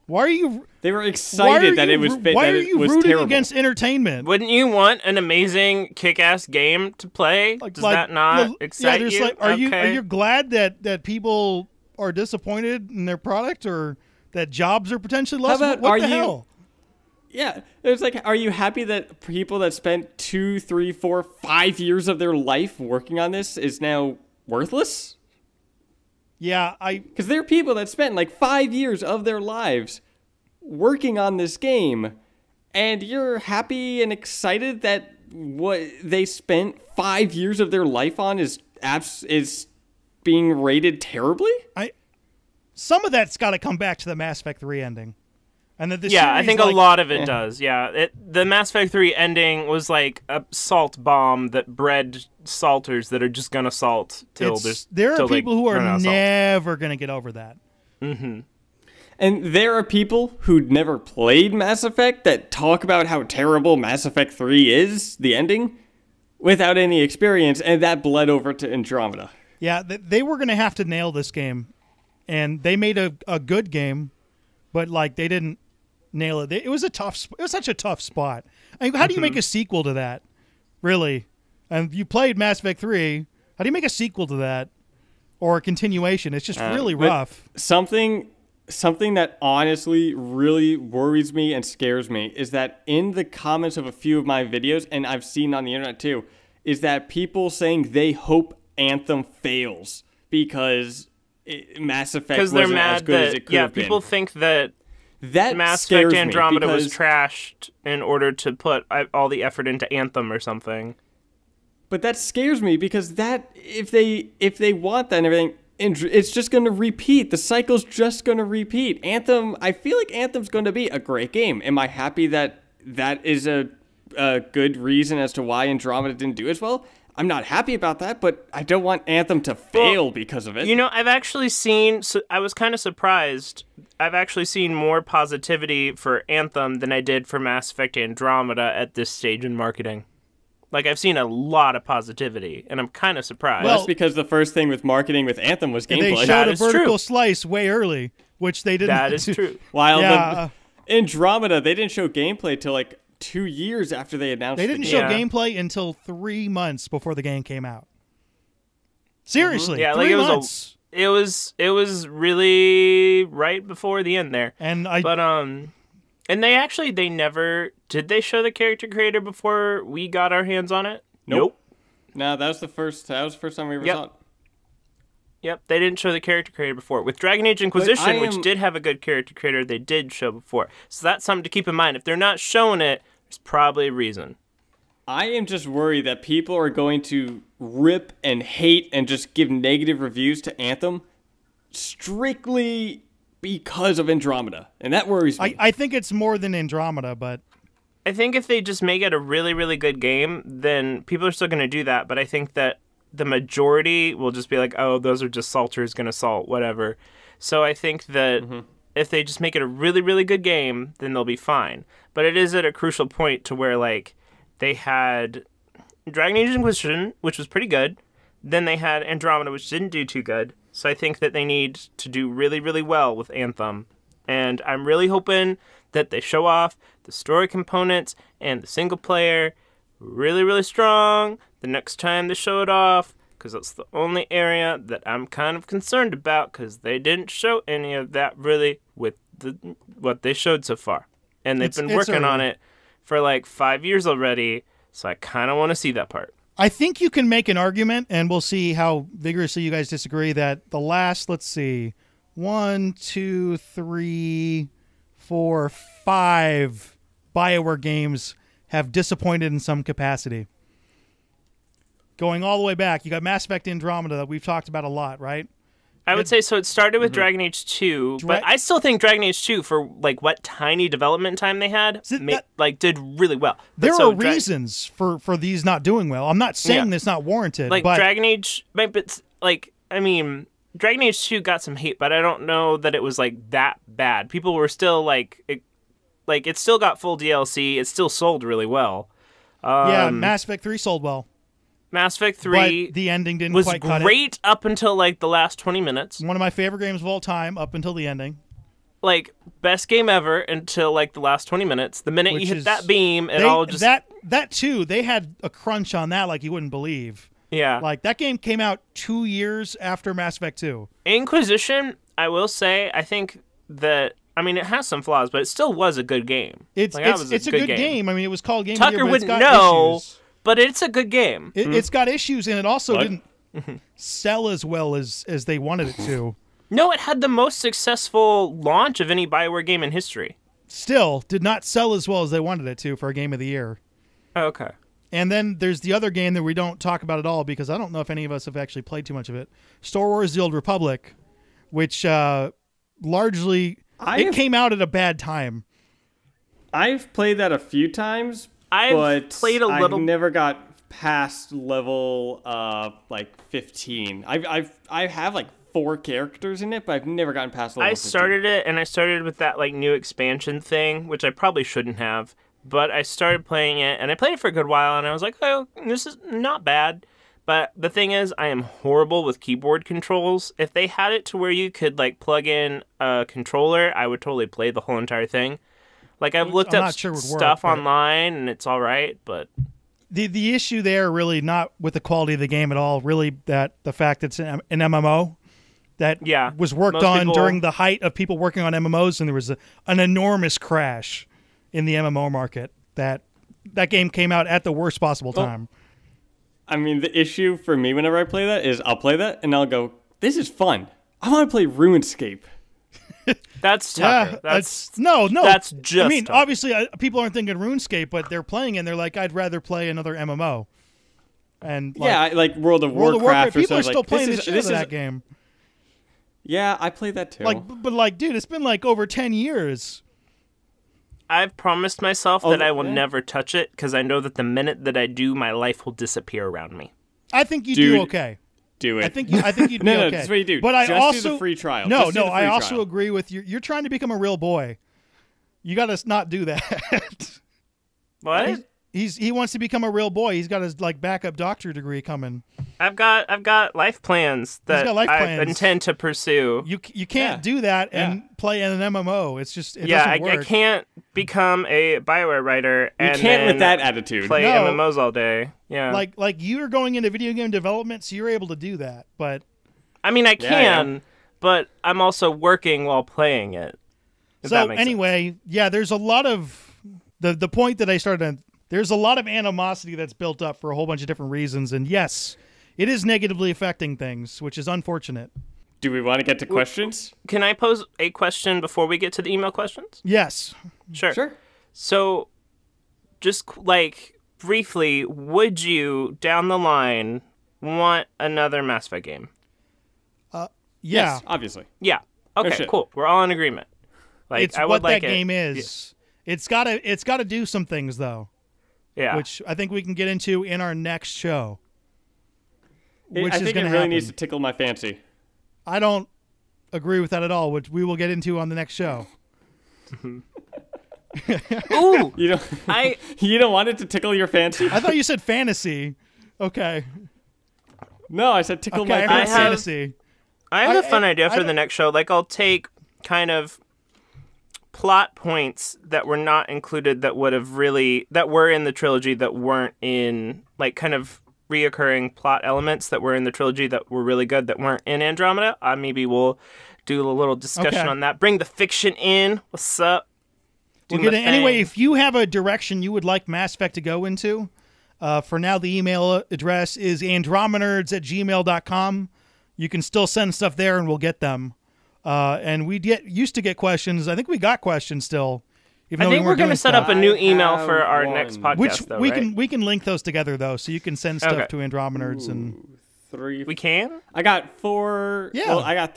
Why are you? They were excited that it was. Why are you rooting against entertainment? Wouldn't you want an amazing, kick-ass game to play? Does that not excite you? Like, are you glad that people are disappointed in their product, or that jobs are potentially lost? What the hell? Yeah, it's like, are you happy that people that spent 2, 3, 4, 5 years of their life working on this is now worthless? Yeah, because there are people that spent like 5 years of their lives working on this game, and you're happy and excited that what they spent 5 years of their life on is being rated terribly? Some of that's got to come back to the Mass Effect 3 ending. And that I think a lot of it does. Yeah, the Mass Effect 3 ending was like a salt bomb that bred salters that are just gonna salt till there are people who are never gonna get over that. Mm-hmm. And there are people who'd never played Mass Effect that talk about how terrible Mass Effect 3 is, the ending, without any experience, and that bled over to Andromeda. Yeah, they were gonna have to nail this game, and they made a good game, but like they didn't nail it. It was such a tough spot. I mean, how do you make a sequel to that? Really? And you played Mass Effect 3. How do you make a sequel to that? Or a continuation? It's just really rough. Something that honestly really worries me and scares me is that in the comments of a few of my videos, and I've seen on the internet too, is that people saying they hope Anthem fails because Mass Effect wasn't as good as it could have been. People think that Mass Effect Andromeda was trashed in order to put all the effort into Anthem or something. But that scares me because that if they want that and everything, it's just going to repeat. The cycle's just going to repeat. Anthem, I feel like Anthem's going to be a great game. Am I happy that is a good reason as to why Andromeda didn't do as well? I'm not happy about that, but I don't want Anthem to fail because of it. You know, I've actually seen, I was kind of surprised, I've actually seen more positivity for Anthem than I did for Mass Effect Andromeda at this stage in marketing. Like, I've seen a lot of positivity, and I'm kind of surprised. Well, that's because the first thing with marketing with Anthem was gameplay. They showed a vertical slice way early, which they didn't. That is true. While Andromeda, they didn't show gameplay till like 2 years after they announced it. They didn't show gameplay until 3 months before the game came out. Seriously, 3 months. It was really right before the end there. And and they never did they show the character creator before we got our hands on it? Nope. No, that was the first time we ever saw it. Yep, they didn't show the character creator before. With Dragon Age Inquisition, which did have a good character creator, they did show before. So that's something to keep in mind. If they're not showing it, there's probably a reason. I am just worried that people are going to rip and hate and just give negative reviews to Anthem strictly because of Andromeda. And that worries me. I think it's more than Andromeda, but I think if they just make it a really, really good game, then people are still going to do that. But I think that the majority will just be like, oh, those are just salters going to salt, whatever. So I think that if they just make it a really, really good game, then they'll be fine. But it is at a crucial point to where, like, they had Dragon Age Inquisition, which was pretty good. Then they had Andromeda, which didn't do too good. So I think that they need to do really, really well with Anthem. And I'm really hoping that they show off the story components and the single player really, really strong the next time they show it off. Because that's the only area that I'm kind of concerned about, because they didn't show any of that really with what they showed so far. And they've been working on it for like 5 years already, so I kind of want to see that part. I think you can make an argument, and we'll see how vigorously you guys disagree, that the last, let's see, 1, 2, 3, 4, 5 BioWare games have disappointed in some capacity. Going all the way back, you got Mass Effect Andromeda that we've talked about a lot, right? I would say so. It started with Dragon Age 2, but I still think Dragon Age 2, for like what tiny development time they had, did really well. There are reasons for these not doing well. I'm not saying it's not warranted. Like but Dragon Age, Dragon Age 2 got some hate, but I don't know that it was like that bad. People were still like it still got full DLC. It still sold really well. Mass Effect 3 sold well. Mass Effect 3 but the ending didn't was quite cut great up until like the last 20 minutes. One of my favorite games of all time up until the ending. Like, best game ever until like the last 20 minutes. The minute you hit that beam, all just... That too, they had a crunch on that like you wouldn't believe. Yeah. Like, that game came out 2 years after Mass Effect 2. Inquisition, I will say, I think that... I mean, it has some flaws, but it still was a good game. It's a good game. I mean, it was called Game of the Year, Tucker but it's wouldn't got know... issues. But it's a good game. It's got issues, and it also didn't sell as well as they wanted it to. No, it had the most successful launch of any BioWare game in history. Still, did not sell as well as they wanted it to for a Game of the Year. Oh, okay. And then there's the other game that we don't talk about at all, because I don't know if any of us have actually played too much of it. Star Wars The Old Republic, which largely... It came out at a bad time. I've played that a few times, I've played a little. I never got past level 15. I have like 4 characters in it, but I've never gotten past level 15. I started it, and I started with that like new expansion thing, which I probably shouldn't have. But I started playing it, and I played it for a good while, and I was like, oh, this is not bad. But the thing is, I am horrible with keyboard controls. If they had it to where you could like plug in a controller, I would totally play the whole entire thing. Like, I've looked up stuff online, and it's all right, but... The issue there really not with the quality of the game at all, really that the fact it's an MMO that was worked on during the height of people working on MMOs, and there was an enormous crash in the MMO market. That game came out at the worst possible time. I mean, the issue for me whenever I play that is I'll play that, and I'll go, this is fun. I want to play RuneScape. That's Tucker. Yeah, that's just. I mean, Tucker. obviously, people aren't thinking RuneScape, but they're playing and they're like, "I'd rather play another MMO." And like World of Warcraft. People are still playing the shit out of that game. Yeah, I played that too. But dude, it's been like over 10 years. I've promised myself that I will never touch it, because I know that the minute that I do, my life will disappear around me. I think you do okay. Do it. I think you'd be okay. No, that's what you do. But Just I also do the free trial. I also agree with you. You're trying to become a real boy. You got to not do that. What? He wants to become a real boy. He's got his like backup doctorate degree coming. I've got life plans that I intend to pursue. You can't do that and play in an MMO. It's just it doesn't work. I can't become a BioWare writer and you can't with that attitude. Play MMOs all day. Yeah, like you're going into video game development, so you're able to do that. But I mean, I can, but I'm also working while playing it. So anyway, there's a lot of the point that I started. There's a lot of animosity that's built up for a whole bunch of different reasons, and yes, it is negatively affecting things, which is unfortunate. Do we want to get to questions? Can I pose a question before we get to the email questions? Yes. Sure. So, just like briefly, would you down the line want another Mass Effect game? Yes, obviously. Yeah. Okay, cool. We're all in agreement. Like, it's what that game is. Yeah. It's got to do some things though. Yeah. Which I think we can get into in our next show. I think it really needs to tickle my fancy. I don't agree with that at all, which we will get into on the next show. Ooh, You don't want it to tickle your fancy? I thought you said fantasy. Okay. No, I said tickle my I heard fancy. fantasy. I have a fun idea for the next show. Like, I'll take kind of plot points that were not included that were in the trilogy that weren't in, like, kind of reoccurring plot elements that were in the trilogy that were really good that weren't in Andromeda. Maybe we'll do a little discussion on that. Bring the fiction in. What's up? Anyway, if you have a direction you would like Mass Effect to go into, for now the email address is andromenerds@gmail.com. You can still send stuff there and we'll get them. And we used to get questions. I think we got questions still. I think we're going to set up a new email for our next podcast, we can link those together, though, so you can send stuff to Andromenerds. And we can? I got 4. Yeah. Well, I got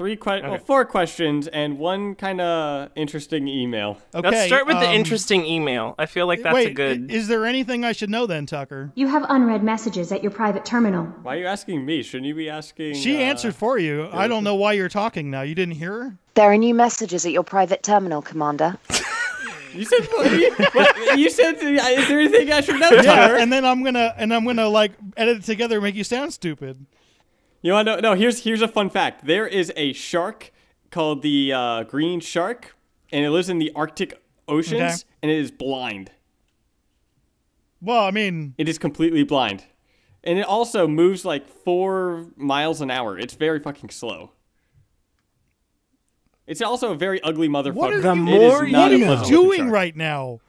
4 questions and one kind of interesting email. Okay. Let's start with the interesting email. I feel like that's a good... Is there anything I should know then, Tucker? You have unread messages at your private terminal. Why are you asking me? Shouldn't you be asking... She answered for you. I don't know why you're talking now. You didn't hear her? There are new messages at your private terminal, Commander. You said, is there anything I should know, Tucker? Yeah, and then I'm gonna like edit it together and make you sound stupid. You want to know? No, here's a fun fact. There is a shark called the green shark, and it lives in the Arctic oceans, and it is blind. Well, I mean... It is completely blind. And it also moves like 4 miles an hour. It's very fucking slow. It's also a very ugly motherfucker. What are you doing right now?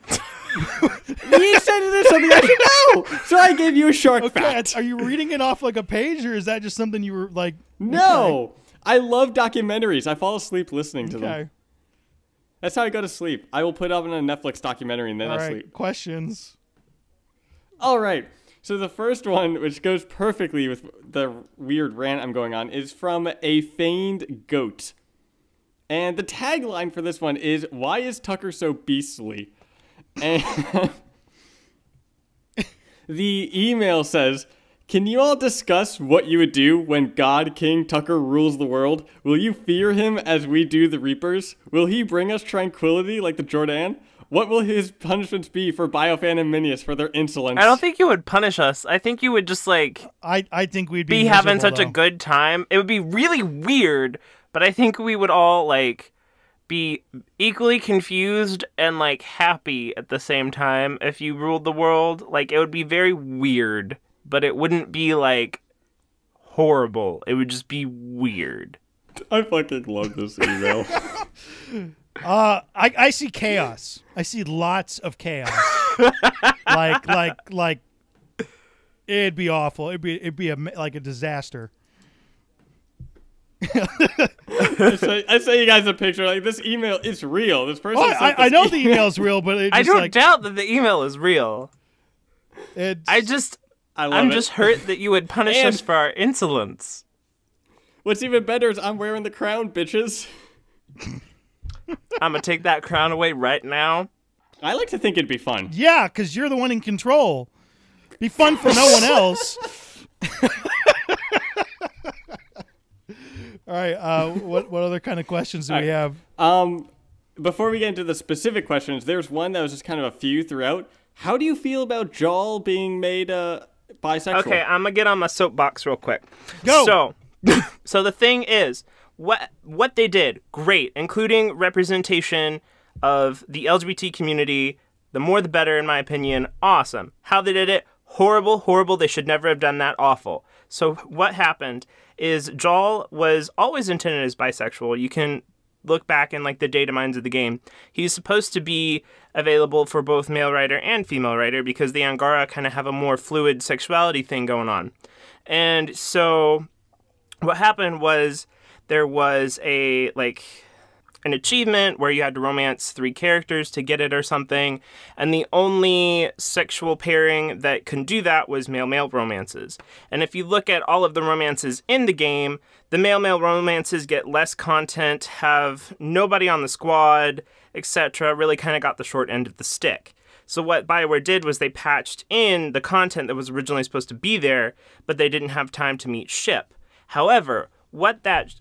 You said there's something I should know, so I gave you a shark fact. Are you reading it off like a page, or is that just something you were like... No! Okay. I love documentaries. I fall asleep listening to them. That's how I go to sleep. I will put up in a Netflix documentary and then I sleep. Questions. All right. So the first one, which goes perfectly with the weird rant I'm going on, is from A Feigned Goat. And the tagline for this one is, "Why is Tucker so beastly?" And the email says, "Can you all discuss what you would do when God King Tucker rules the world? Will you fear him as we do the Reapers? Will he bring us tranquility like the Jordan? What will his punishments be for BioFan and Minius for their insolence?" I don't think you would punish us. I think you would just, like... I think we'd be having such a good time. It would be really weird, but I think we would all, like, be equally confused and, like, happy at the same time if you ruled the world. Like, it would be very weird, but it wouldn't be, like, horrible. It would just be weird. I fucking love this email. I see chaos. I see lots of chaos. like it'd be awful. It'd be like a disaster. I sent you guys a picture. Like, this email is real. This person. I know the email's real, but I don't doubt that the email is real. I'm just hurt that you would punish us for our insolence. What's even better is I'm wearing the crown, bitches. I'm gonna take that crown away right now. I like to think it'd be fun. Yeah, because you're the one in control. Be fun for no one else. All right. What other kind of questions do we have? Before we get into the specific questions, there's one that was just kind of a few throughout. How do you feel about Jol being made bisexual? Okay, I'm gonna get on my soapbox real quick. Go. So the thing is, what they did, great, including representation of the LGBT community. The more the better, in my opinion. Awesome. How they did it, horrible. They should never have done that. Awful. So what happened is Jol was always intended as bisexual. You can look back in, like, the data mines of the game. He's supposed to be available for both male writer and female writer because the Angara kind of have a more fluid sexuality thing going on. And so what happened was there was an achievement where you had to romance 3 characters to get it or something, and the only sexual pairing that can do that was male-male romances. And if you look at all of the romances in the game, the male-male romances get less content, have nobody on the squad, etc., really kind of got the short end of the stick. So what BioWare did was they patched in the content that was originally supposed to be there, but they didn't have time to meet ship. However, what that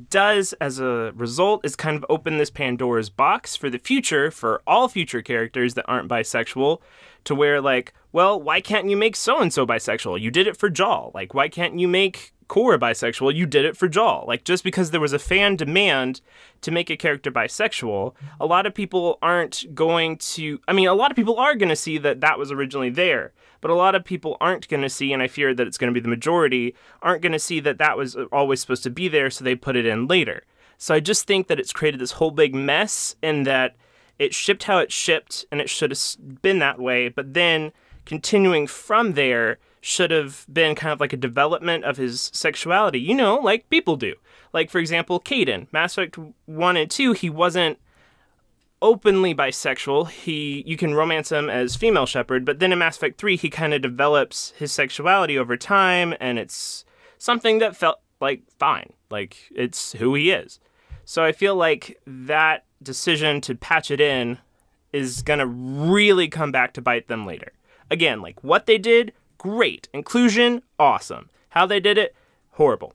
does as a result is kind of open this Pandora's box for the future, for all future characters that aren't bisexual, to where, like, well, why can't you make so-and-so bisexual? You did it for Jaw. Like, why can't you make Korra bisexual? You did it for Jaw. Like, just because there was a fan demand to make a character bisexual, a lot of people aren't going to... I mean, a lot of people are going to see that that was originally there, but a lot of people aren't going to see, and I fear that it's going to be the majority, aren't going to see that that was always supposed to be there, so they put it in later. So I just think that it's created this whole big mess, and that it shipped how it shipped, and it should have been that way, but then continuing from there should have been kind of like a development of his sexuality, you know, like people do. Like, for example, Caden, Mass Effect 1 and 2, he wasn't openly bisexual. You can romance him as female Shepard, but then in Mass Effect 3, he kind of develops his sexuality over time, and it's something that felt like fine. Like, it's who he is. So I feel like that decision to patch it in is going to really come back to bite them later. Again, like, what they did, great. Inclusion, awesome. How they did it, horrible.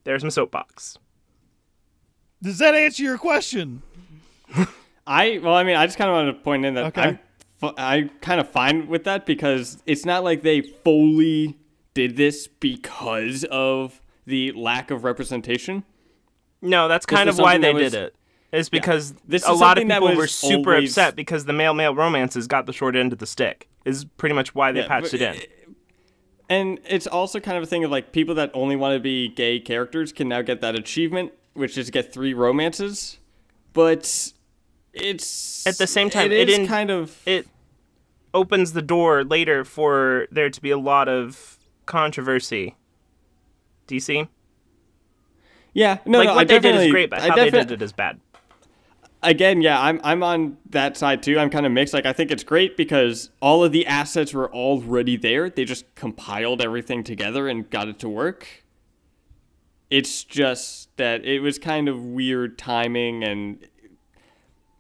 There's my soapbox. Does that answer your question? I just kind of want to point in that okay. I'm kind of fine with that, because it's not like they fully did this because of the lack of representation. No, that's kind of why they did it. It's because a lot of people were super upset because the male-male romances got the short end of the stick, is pretty much why they patched it in. And it's also kind of a thing of, like, people that only want to be gay characters can now get that achievement, which is get 3 romances. But it's... At the same time, it opens the door later for there to be a lot of controversy. Do you see? Yeah. What they did is great, but how they did it is bad. Again, yeah, I'm on that side too. I'm kind of mixed. Like, I think it's great because all of the assets were already there. They just compiled everything together and got it to work. It's just that it was kind of weird timing,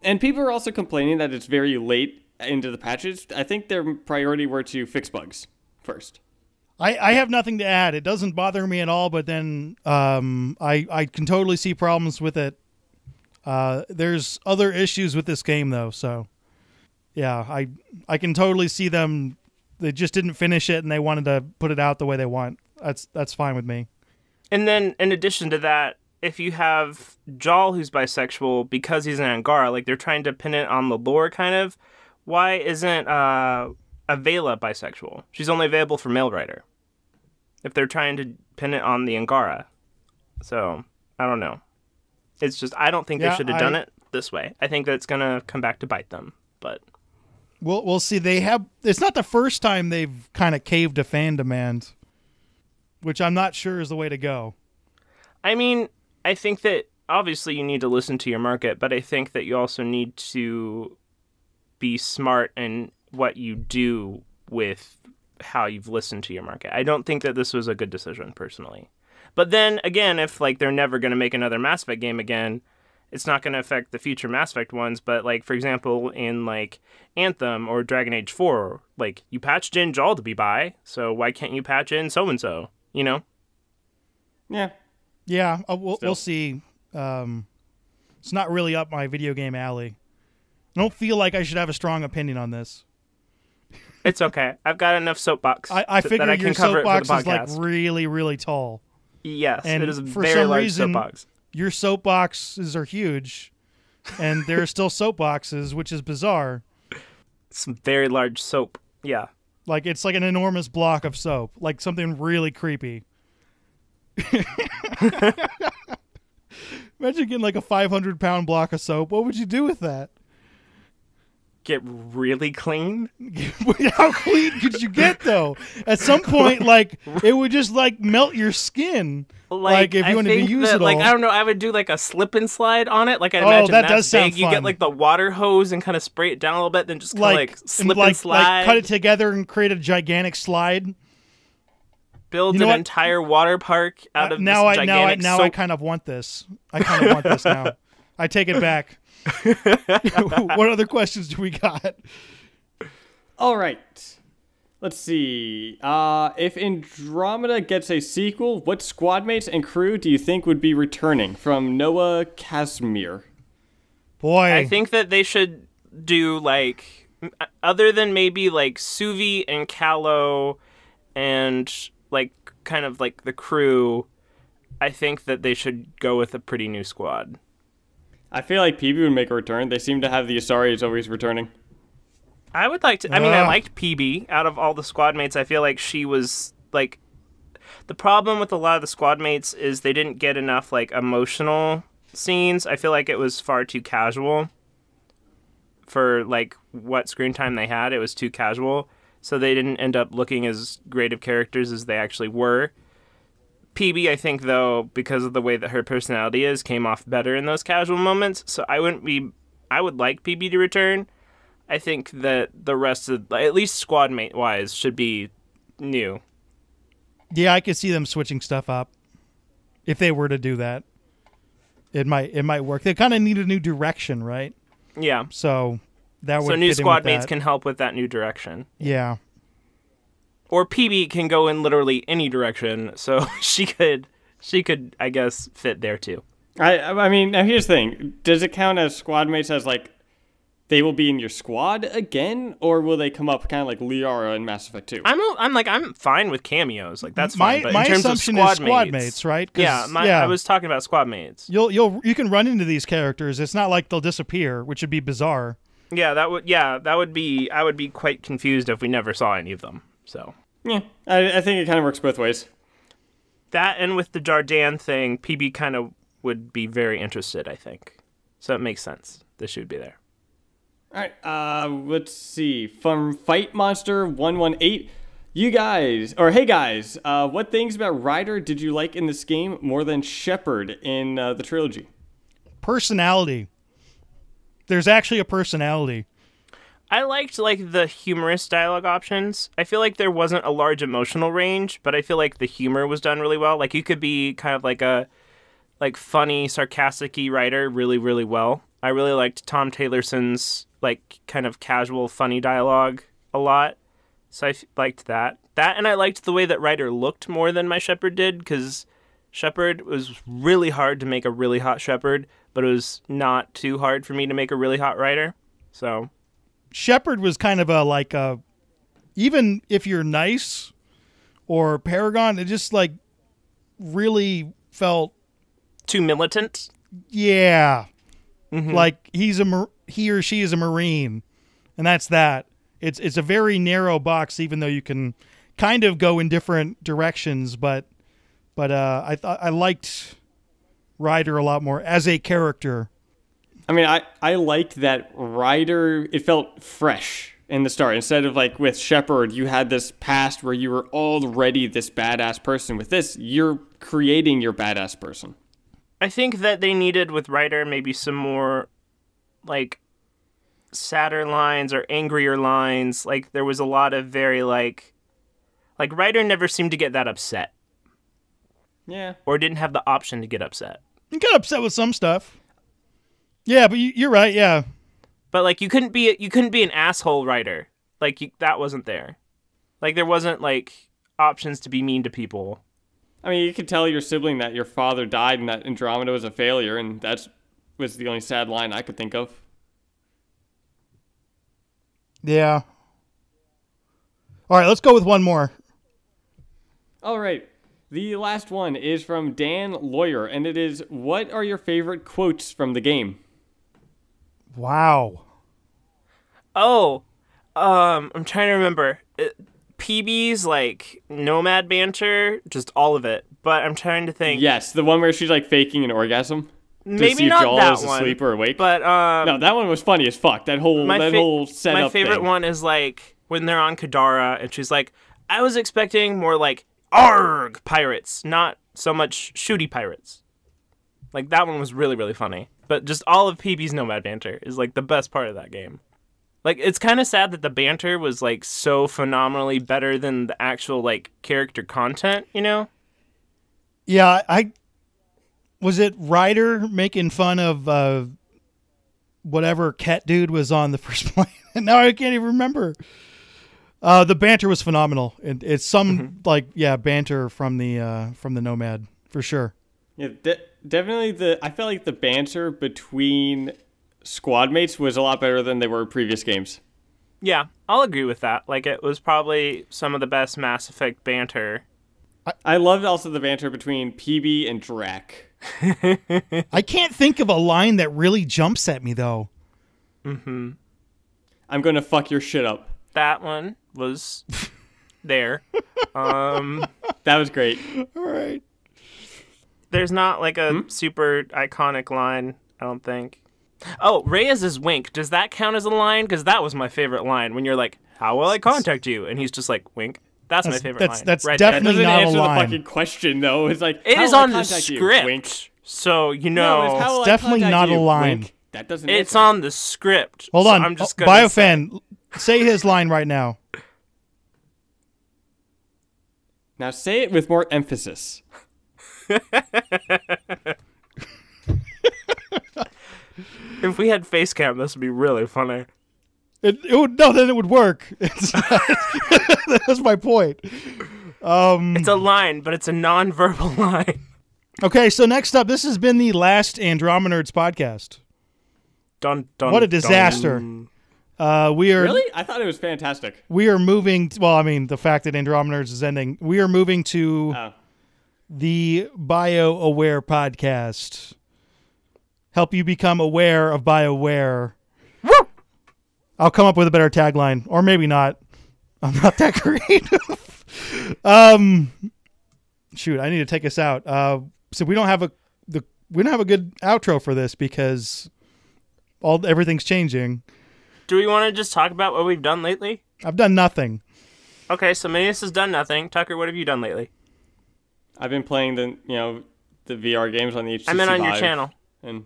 and people are also complaining that it's very late into the patches. I think their priority were to fix bugs first. I have nothing to add. It doesn't bother me at all, but then I can totally see problems with it. There's other issues with this game, though, so yeah, I can totally see them. They just didn't finish it, and they wanted to put it out the way they want. That's fine with me. And then, in addition to that, if you have Jal who's bisexual because he's an Angara, like they're trying to pin it on the lore, kind of. Why isn't Avela bisexual? She's only available for male writer. If they're trying to pin it on the Angara, so I don't know. It's just, I don't think they should have done it this way. I think that's going to come back to bite them, but... We'll see. It's not the first time they've kind of caved to fan demand, which I'm not sure is the way to go. I mean, I think that obviously you need to listen to your market, but I think that you also need to be smart in what you do with how you've listened to your market. I don't think that this was a good decision, personally. But then, again, if like they're never going to make another Mass Effect game again, it's not going to affect the future Mass Effect ones. But, like, for example, in, like, Anthem or Dragon Age 4, like, you patched in Jal to be bi, so why can't you patch in so-and-so, you know? Yeah. Yeah, we'll see. It's not really up my video game alley. I don't feel like I should have a strong opinion on this. It's okay. I've got enough soapbox I figure that I can your cover soapbox it for the is, podcast. like, really, really tall. Yes, and it is a for very some large reason, soapbox. Your soapboxes are huge, and there are still soapboxes, which is bizarre. Some very large soap, yeah. Like, it's like an enormous block of soap, like something really creepy. Imagine getting like a 500-pound block of soap. What would you do with that? Get really clean? How clean could you get, though? At some point, like, it would just, like, melt your skin. Like if you wanted to use it all. Like, I don't know, I would do, like, a slip and slide on it. Like, I'd imagine that that's does sound big. You get, like, the water hose and kind of spray it down a little bit, then just kind of, like, slip and slide. Like, cut it together and create a gigantic slide. Build an entire water park out of this gigantic soap. I kind of want this. I kind of want this now. I take it back. What other questions do we got? All right. Let's see. If Andromeda gets a sequel, what squad mates and crew do you think would be returning? From Noah Casimir. Boy. I think that they should do, like, other than maybe, like, Suvi and Callow and, like, kind of, like, the crew, I think that they should go with a pretty new squad. I feel like PB would make a return. They seem to have the Asaris always returning. I would like to... I mean, I liked PB. Out of all the squad mates, I feel like she was, like... The problem with a lot of the squad mates is they didn't get enough, like, emotional scenes. I feel like it was far too casual for, like, what screen time they had. It was too casual. So they didn't end up looking as great of characters as they actually were. PB, I think, though, because of the way that her personality is, came off better in those casual moments. So I would like PB to return. I think that the rest of, at least squad mate wise, should be new. Yeah, I could see them switching stuff up. If they were to do that, it might work. They kind of need a new direction, right? Yeah. So that would. So new fit in squad with mates that. can help with that new direction. Yeah. Or PB can go in literally any direction, so she could, I guess, fit there too. I mean, now here's the thing: does it count as squad mates as like they will be in your squad again, or will they come up kind of like Liara in Mass Effect 2? I'm fine with cameos, like that's fine. But my in terms of assumption squad is squad mates, mates, right? Yeah, I was talking about squad mates. You can run into these characters. It's not like they'll disappear, which would be bizarre. Yeah, that would be. I would be quite confused if we never saw any of them. So Yeah, I think it kind of works both ways. That, and with the Jardan thing, PB kind of would be very interested, I think. So it makes sense. This should be there. All right, let's see. From Fight Monster 118, hey guys, what things about Ryder did you like in this game more than Shepard in the trilogy? Personality. There's actually a personality. I liked, like, the humorous dialogue options. I feel like there wasn't a large emotional range, but I feel like the humor was done really well. Like, you could be kind of like a, like, funny, sarcastic-y writer really, really well. I really liked Tom Taylorson's, like, kind of casual, funny dialogue a lot. So I liked that. That, and I liked the way that Ryder looked more than my Shepard did, because Shepard was really hard to make a really hot Shepard, but it was not too hard for me to make a really hot Ryder. So Shepard was kind of even if you're nice or Paragon, it just like really felt too militant. Yeah. Mm-hmm. Like he or she is a Marine, and that's that. It's a very narrow box, even though you can kind of go in different directions, but I thought I liked Ryder a lot more as a character. I mean, I liked that Ryder, it felt fresh in the start. Instead of like with Shepard, you had this past where you were already this badass person. With this, you're creating your badass person. I think that they needed with Ryder maybe some more like sadder lines or angrier lines. Like there was a lot of very like Ryder never seemed to get that upset. Yeah. Or didn't have the option to get upset. You get upset with some stuff. Yeah, but you're right. Yeah. But like you couldn't be an asshole Ryder. Like that wasn't there. Like there wasn't like options to be mean to people. I mean, you could tell your sibling that your father died and that Andromeda was a failure, and that was the only sad line I could think of. Yeah. All right, let's go with one more. All right. The last one is from Dan Lawyer, and it is, what are your favorite quotes from the game? Wow. Oh, I'm trying to remember. PB's like nomad banter, just all of it. But I'm trying to think. Yes, the one where she's like faking an orgasm. Maybe to see not if Joel that is one. Asleep or awake. But no, that one was funny as fuck. That whole setup. My favorite thing. one is like when they're on Kadara and she's like, I was expecting more like ARG pirates, not so much shooty pirates. Like that one was really, really funny. But just all of PB's nomad banter is like the best part of that game. Like it's kind of sad that the banter was like so phenomenally better than the actual like character content, you know? Yeah, was it Ryder making fun of whatever cat dude was on the first planet? Now I can't even remember. The banter was phenomenal. It's some banter from the Nomad for sure. Yeah, definitely. I felt like the banter between squad mates was a lot better than they were in previous games. Yeah, I'll agree with that. Like, it was probably some of the best Mass Effect banter. I loved also the banter between PB and Drac. I can't think of a line that really jumps at me though. I'm gonna fuck your shit up. That one was there. That was great. All right. There's not like a super iconic line, I don't think. Oh, Reyes' wink. Does that count as a line? Because that was my favorite line. When you're like, "How will I contact you?" And he's just like, "Wink." That's my favorite line. That's right definitely there. not That doesn't a answer line. the fucking question though. It's like it is on the script. Wink. So you know, it's definitely not a line. Wink. That doesn't. It's answer. on the script. Hold on, I'm just gonna BioFan, say his line right now. Now say it with more emphasis. If we had face cam, this would be really funny. It would then it would work. That's my point. It's a line, but it's a non-verbal line. Okay, so next up, this has been the last Andromenerds podcast. Dun, dun, What a disaster. Dun. We are Really? I thought it was fantastic. We are moving. The fact that Andromenerds is ending. We are moving to the BioAware podcast. Help you become aware of BioWare. Woo! I'll come up with a better tagline, or maybe not. I'm not that creative. Shoot, I need to take us out. So we don't have a good outro for this because everything's changing. Do we want to just talk about what we've done lately? I've done nothing. Okay, so Minius has done nothing. Tucker, what have you done lately? I've been playing the VR games on the HTC I'm in on your Vive. channel. And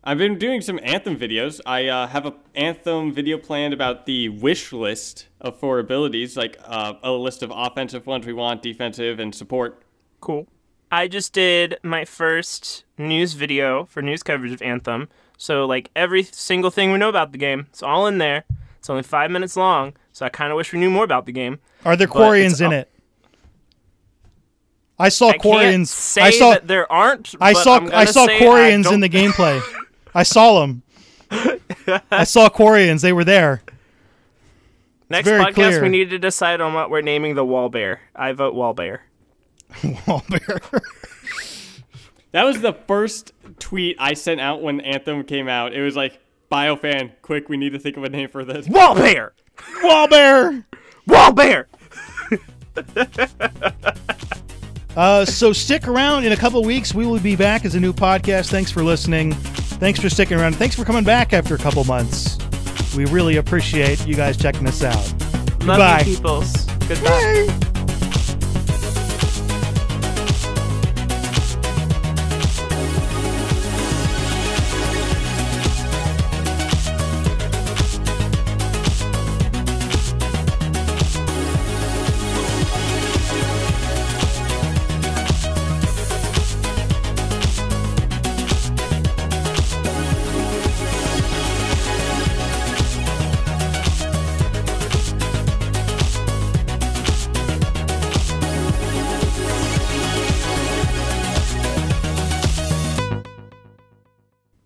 I've been doing some Anthem videos. I have a Anthem video planned about the wish list of 4 abilities, like a list of offensive ones we want, defensive, and support. Cool. I just did my first news video for news coverage of Anthem. So, like, every single thing we know about the game, it's all in there. It's only 5 minutes long, so I kind of wish we knew more about the game. Are there Quarians in it? I saw Quarians. I saw that there aren't. I saw Quarians in the gameplay. I saw them. I saw Quarians. They were there. Next podcast, clear. We need to decide on what we're naming the wall bear. I vote wall bear. Wall bear. That was the first tweet I sent out when Anthem came out. It was like, BioFan, quick, we need to think of a name for this. Wall bear! Wall bear! Wall bear! So stick around. In a couple of weeks, we will be back as a new podcast. Thanks for listening. Thanks for sticking around. Thanks for coming back after a couple months. We really appreciate you guys checking us out. Love Goodbye. you, peoples. Goodbye. Bye.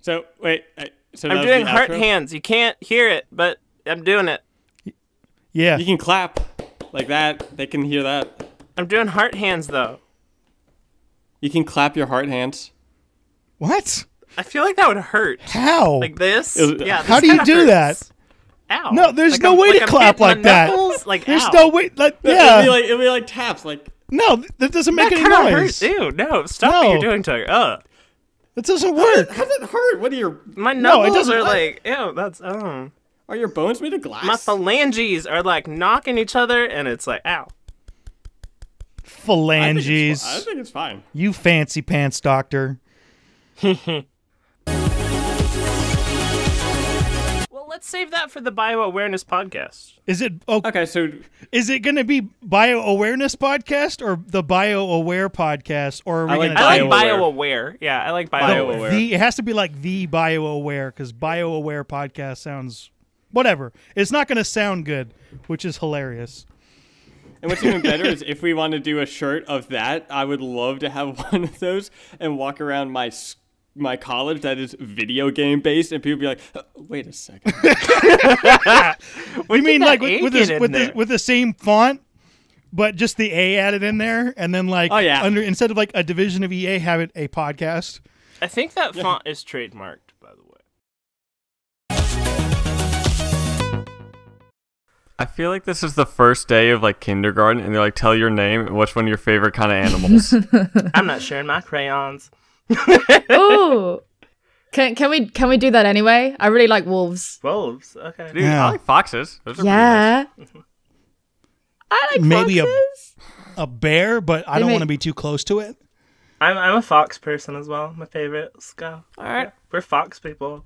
So, wait. So I'm doing heart hands. You can't hear it, but I'm doing it. Yeah. You can clap like that. They can hear that. I'm doing heart hands, though. You can clap your heart hands. What? I feel like that would hurt. How? Like this? Yeah. How do you do that? Ow. No, there's like no way to clap like that. Like, there's ow. no way. Yeah. It'll be like taps. Like no, that doesn't make any noise. noise. Ew, no. Stop what you're doing, Tucker. It doesn't work. How does it hurt? What are your... My knuckles are like... ew, that's... Are your bones made of glass? My phalanges are, like, knocking each other, and it's like, ow. Phalanges. I think it's fine. You fancy pants doctor. Well, let's save that for the BioAwareness podcast. Is it... Okay, so... Is it going to be BioAwareness podcast or the BioAware podcast? Or are we going to... I like BioAware. Yeah, I like BioAware. It has to be like the BioAware because BioAware podcast sounds whatever. It's not going to sound good, which is hilarious. And what's even better is if we want to do a shirt of that, I would love to have one of those and walk around my college that is video game based, and people be like, "Wait a second." You mean like with the same font, but just the A added in there, and then like instead of like a division of EA, have it a podcast. I think that font is trademarked, by the way. I feel like this is the first day of like kindergarten, and they're like, "Tell your name and what's one of your favorite kind of animals." I'm not sharing my crayons. Oh, can we do that anyway? I really like wolves. Wolves, okay. Dude, I like foxes. Those are pretty nice. I like maybe foxes. a bear, but I don't want to be too close to it. I'm a fox person as well. My favorite. Let's go. All right, we're fox people.